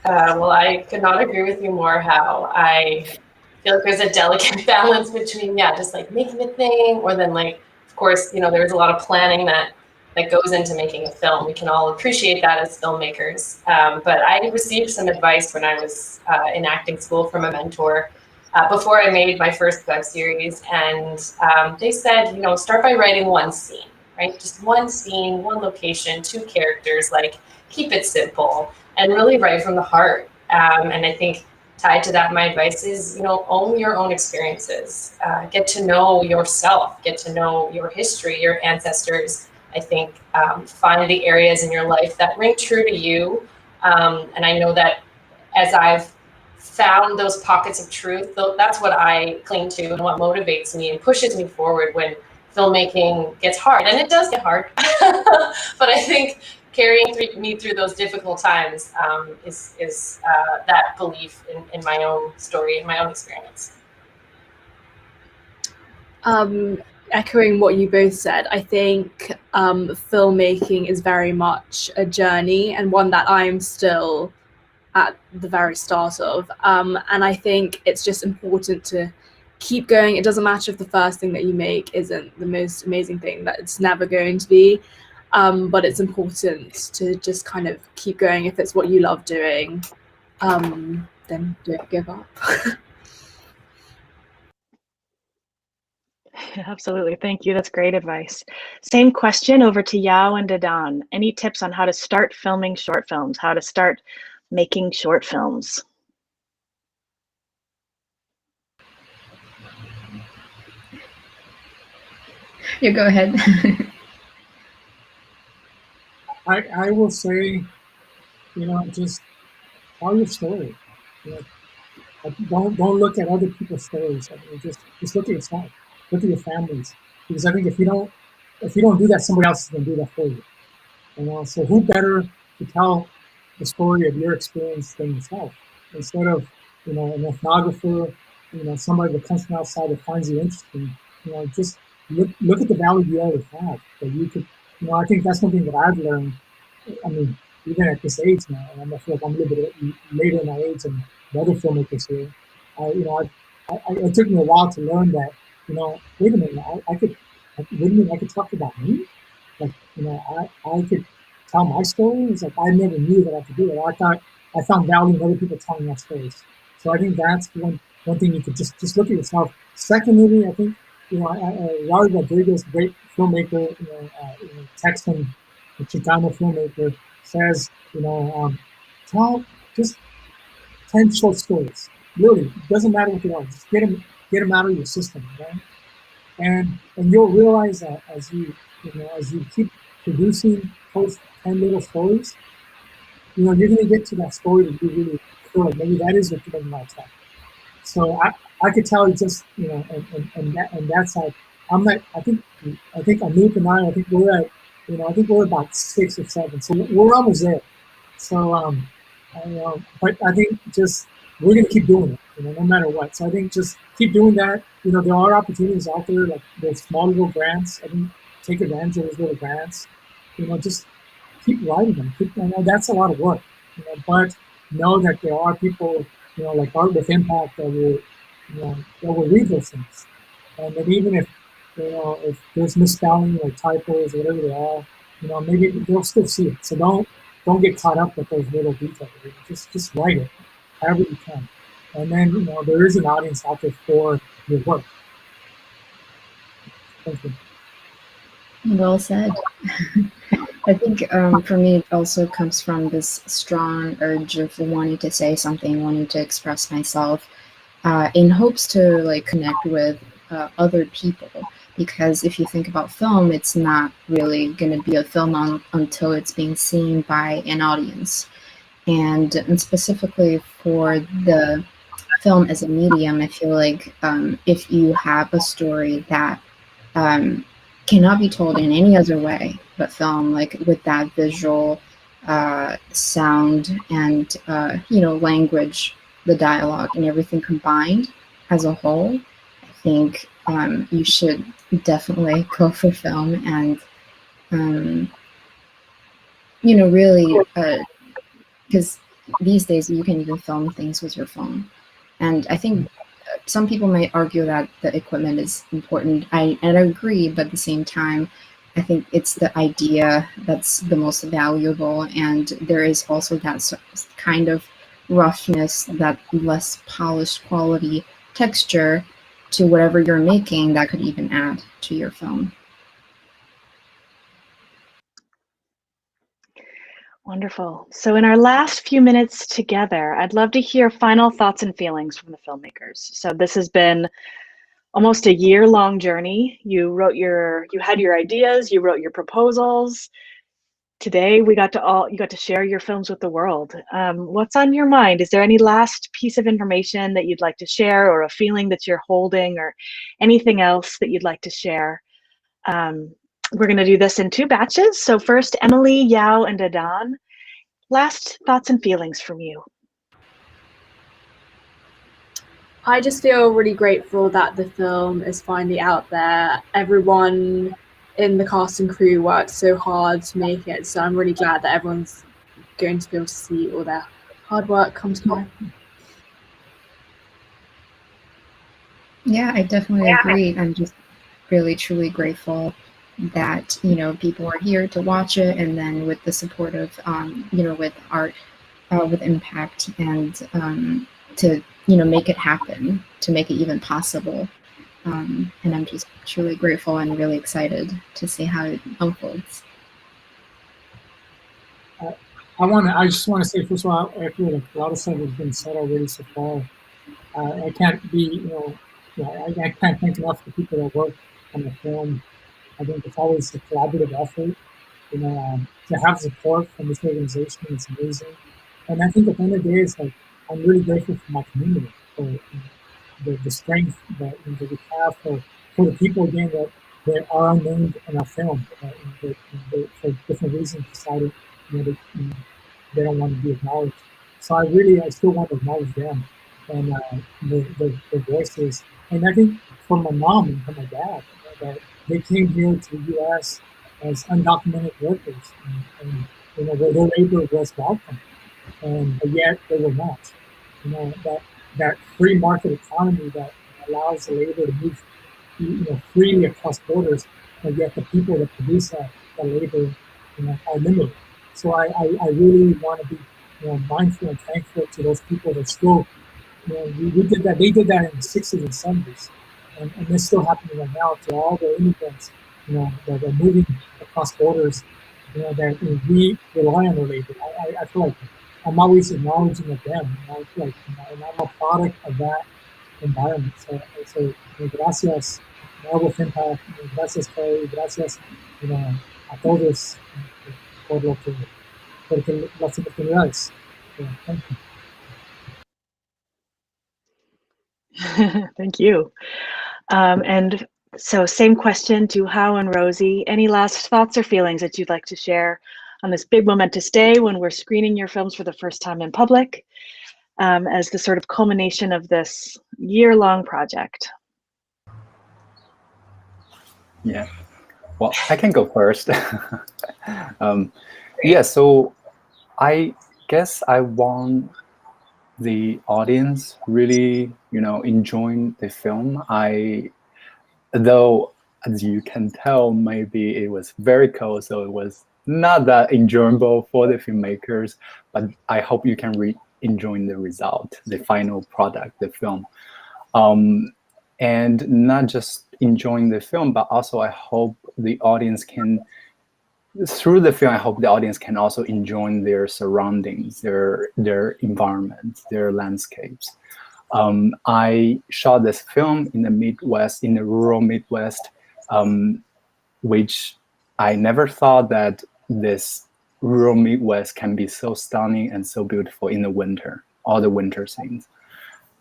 Well, I could not agree with you more, How. I feel like there's a delicate balance between, just like making a thing, or then like, of course, there's a lot of planning that goes into making a film. We can all appreciate that as filmmakers. But I received some advice when I was in acting school from a mentor before I made my first web series. And they said, start by writing one scene, right? Just one scene, one location, 2 characters, like keep it simple. And really write from the heart. And I think tied to that, my advice is, own your own experiences. Get to know yourself, get to know your history, your ancestors. I think find the areas in your life that ring true to you. And I know that as I've found those pockets of truth, that's what I cling to and what motivates me and pushes me forward when filmmaking gets hard. And it does get hard. But I think carrying me through those difficult times is that belief in my own story and my own experience. Echoing what you both said, I think filmmaking is very much a journey, and one that I'm still at the very start of. And I think it's just important to keep going. It doesn't matter if the first thing that you make isn't the most amazing thing, that it's never going to be. But it's important to just kind of keep going. If it's what you love doing, then don't give up. Absolutely. Thank you. That's great advice. Same question over to Yao and Dadan. Any tips on how to start filming short films, how to start making short films? You go ahead. I will say, just tell your story. Don't look at other people's stories. Just look at yourself. Look at your families. Because I think if you don't do that, somebody else is going to do that for you. So who better to tell the story of your experience than yourself? Instead of an ethnographer, somebody that comes from outside that finds you interesting. Just look at the value you already have. That you could. I think that's something that I've learned. I mean, even at this age now, and I feel like I'm a little bit later in my age than the other filmmakers here. It took me a while to learn that. Wait a minute, I could talk about me. Like, I could tell my story. It's like I never knew that I could do it. I thought I found value in other people telling their stories. So I think that's one thing you could just look at yourself. Secondly, I think Robert Rodriguez, great filmmaker, Texan, Chicano filmmaker, says tell just 10 short stories. Really, it doesn't matter what they are. Just get them out of your system, right? And you'll realize that as you keep producing post 10 little stories, you're going to get to that story that you really feel like maybe that is what you're going to tell. So I could tell you just and that side. I think Anoop and I think we're at I think we're about 6 or 7, so we're almost there. So but I think just we're going to keep doing it, no matter what. So I think just keep doing that. There are opportunities out there, like there's small little grants. I think take advantage of those little grants. Just keep writing them. That's a lot of work. But know that there are people, like Art with Impact that will read those things, and that even if there's misspelling or typos or whatever they are, maybe they'll still see it. So don't get caught up with those little details. Just write it, however you can, and then there is an audience out there for your work. Thank you. Well said. I think for me, it also comes from this strong urge of wanting to say something, wanting to express myself, in hopes to connect with other people. Because if you think about film, it's not really going to be a film until it's being seen by an audience. And specifically for the film as a medium, I feel like if you have a story that cannot be told in any other way but film, with that visual sound and language, the dialogue and everything combined as a whole, I think you should definitely go for film. And really, because these days you can even film things with your phone. And I think some people might argue that the equipment is important. And I agree, but at the same time, I think it's the idea that's the most valuable. And there is also that kind of roughness, that less polished quality texture to whatever you're making that could even add to your film. Wonderful. So in our last few minutes together, I'd love to hear final thoughts and feelings from the filmmakers. So this has been almost a year-long journey. You had your ideas, you wrote your proposals. Today you got to share your films with the world. What's on your mind? Is there any last piece of information that you'd like to share, or a feeling that you're holding, or anything else that you'd like to share? We're going to do this in 2 batches. So first, Emily, Yao, and Adan. Last thoughts and feelings from you. I just feel really grateful that the film is finally out there. Everyone in the cast and crew worked so hard to make it, so I'm really glad that everyone's going to be able to see all their hard work come to life. Yeah, I definitely agree. I'm just really truly grateful that people are here to watch it, and then with the support of with Art with Impact, and to make it happen, to make it even possible. And I'm just truly grateful and really excited to see how it unfolds. I just want to say, first of all, I feel like a lot of stuff has been said already so far. I can't thank enough the people that work on the film. I think it's always a collaborative effort. To have support from this organization is amazing. And I think at the end of the day, it's like I'm really grateful for my community, for the strength that we have for the people again that are unnamed in our film, that for different reasons decided they don't want to be acknowledged. So I still want to acknowledge them and the voices. And I think for my mom and for my dad, that they came here to the U.S. as undocumented workers, and where their labor was welcome, and but yet they were not. That free market economy that allows the labor to move freely across borders, but yet the people that produce that labor are limited. So I really want to be mindful and thankful to those people that still we did that. They did that in the 60s and 70s, and it's still happening right now to all the immigrants that are moving across borders. That we rely on their labor. I feel like I'm always acknowledging of them. I feel like and I'm a product of that environment. So gracias, With Impact. Gracias, Kay. Gracias, a todos por lo que las oportunidades. Thank you. Thank you. And so same question to Hao and Rosie. Any last thoughts or feelings that you'd like to share on this big momentous day when we're screening your films for the first time in public, as the sort of culmination of this year-long project? Yeah, well, I can go first. Yeah, so I guess I want the audience really, enjoying the film. Though, as you can tell, maybe it was very cold, so it was not that enjoyable for the filmmakers, but I hope you can enjoy the result, the final product, the film. And not just enjoying the film, but also I hope the audience can, through the film, I hope the audience can also enjoy their surroundings, their environment, their landscapes. I shot this film in the Midwest, in the rural Midwest, which I never thought that this rural Midwest can be so stunning and so beautiful in the winter, all the winter scenes.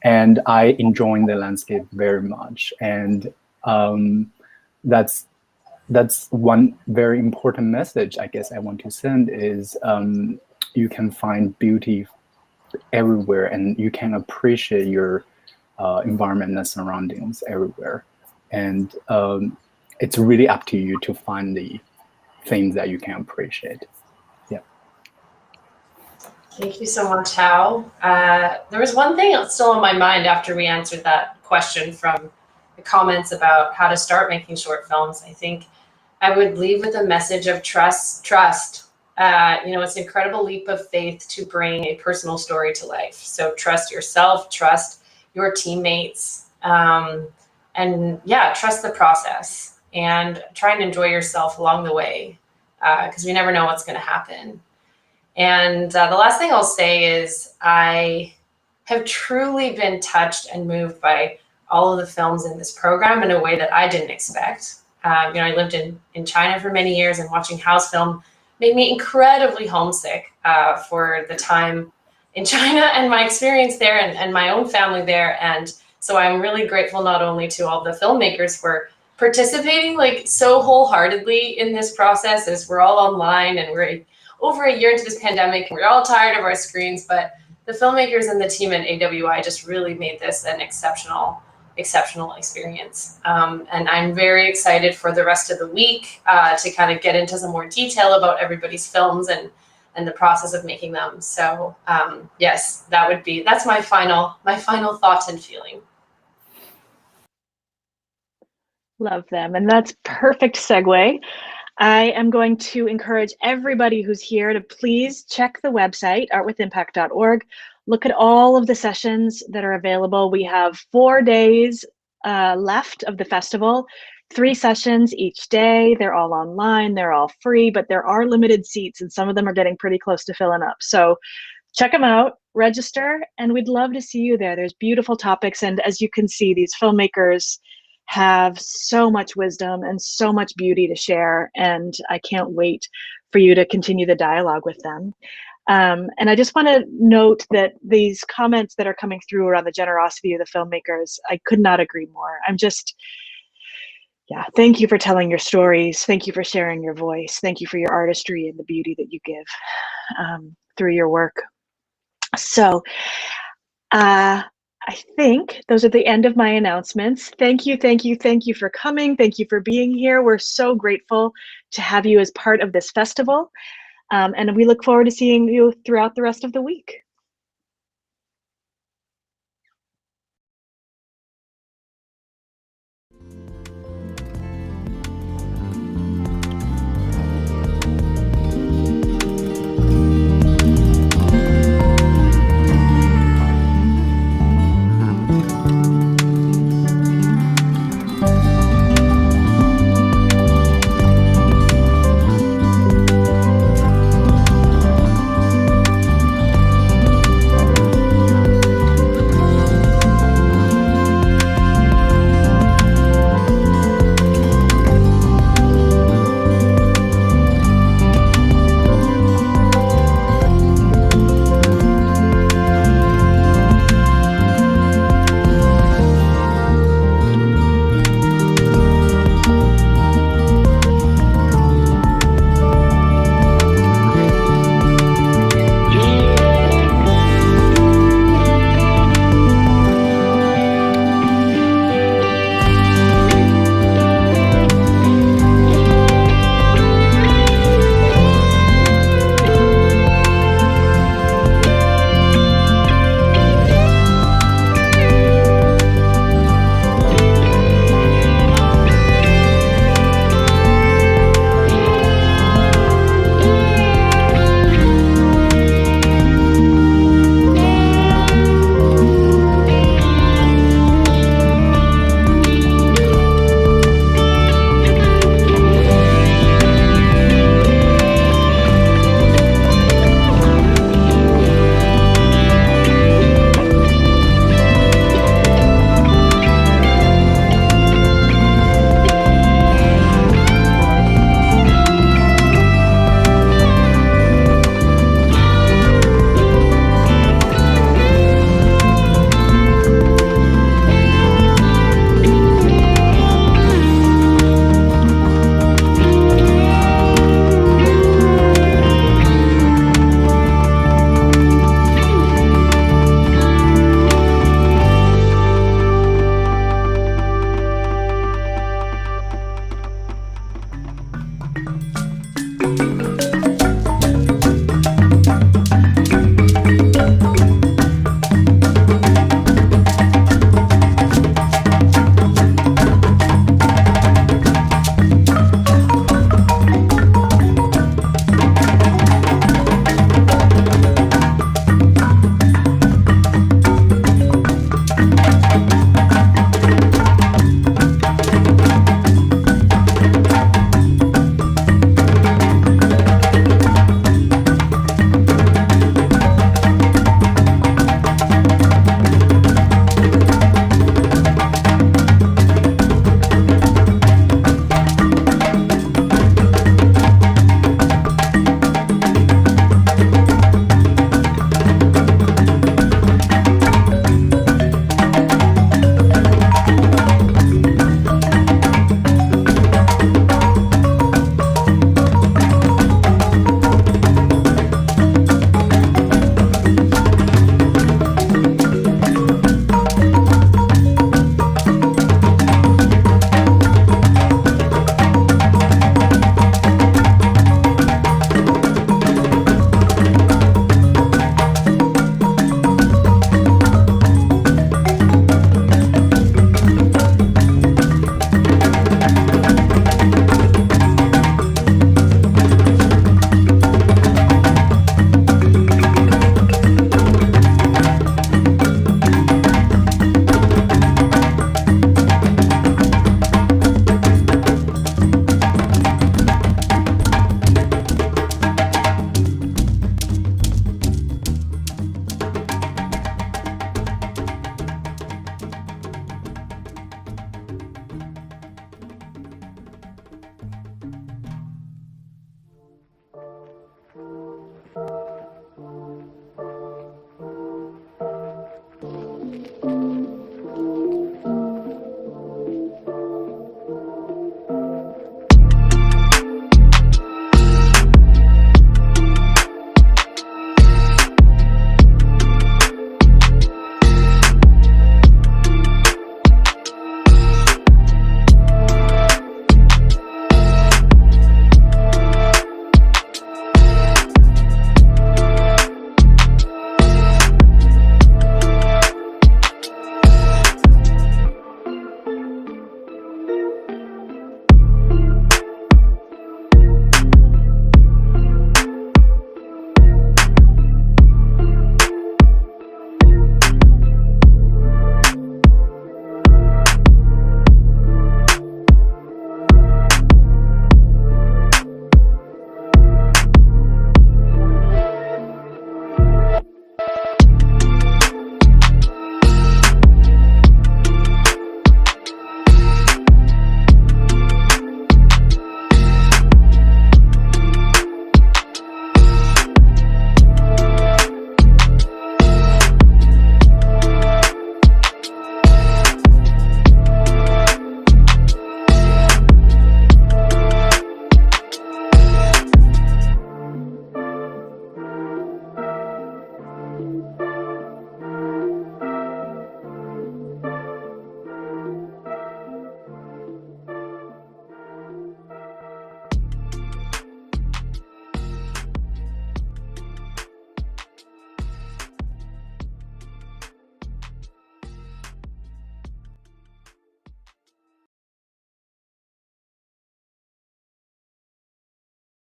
And I enjoy the landscape very much. And that's one very important message I guess I want to send is you can find beauty everywhere, and you can appreciate your environment and surroundings everywhere. And it's really up to you to find the things that you can appreciate. Yeah. Thank you so much, Hao. There was one thing still on my mind after we answered that question from the comments about how to start making short films. I think I would leave with a message of trust. It's an incredible leap of faith to bring a personal story to life. So trust yourself, trust your teammates, and trust the process, and try and enjoy yourself along the way, because we never know what's going to happen. And the last thing I'll say is I have truly been touched and moved by all of the films in this program in a way that I didn't expect. I lived in China for many years, and watching Hao's film made me incredibly homesick for the time in China and my experience there and my own family there. And so I'm really grateful not only to all the filmmakers for participating so wholeheartedly in this process, as we're all online and we're over a year into this pandemic and we're all tired of our screens, but the filmmakers and the team at AWI just really made this an exceptional experience. And I'm very excited for the rest of the week to kind of get into some more detail about everybody's films and the process of making them. So yes, that's my final thought and feeling. Love them. And that's perfect segue. I am going to encourage everybody who's here to please check the website, artwithimpact.org. Look at all of the sessions that are available. We have 4 days left of the festival, 3 sessions each day. They're all online, they're all free, but there are limited seats and some of them are getting pretty close to filling up. So check them out, register, and we'd love to see you there. There's beautiful topics. And as you can see, these filmmakers have so much wisdom and so much beauty to share, and I can't wait for you to continue the dialogue with them. And I just want to note that these comments that are coming through around the generosity of the filmmakers, I could not agree more. Yeah, thank you for telling your stories. Thank you for sharing your voice. Thank you for your artistry and the beauty that you give through your work. So I think those are the end of my announcements. Thank you for coming. Thank you for being here. We're so grateful to have you as part of this festival. And we look forward to seeing you throughout the rest of the week.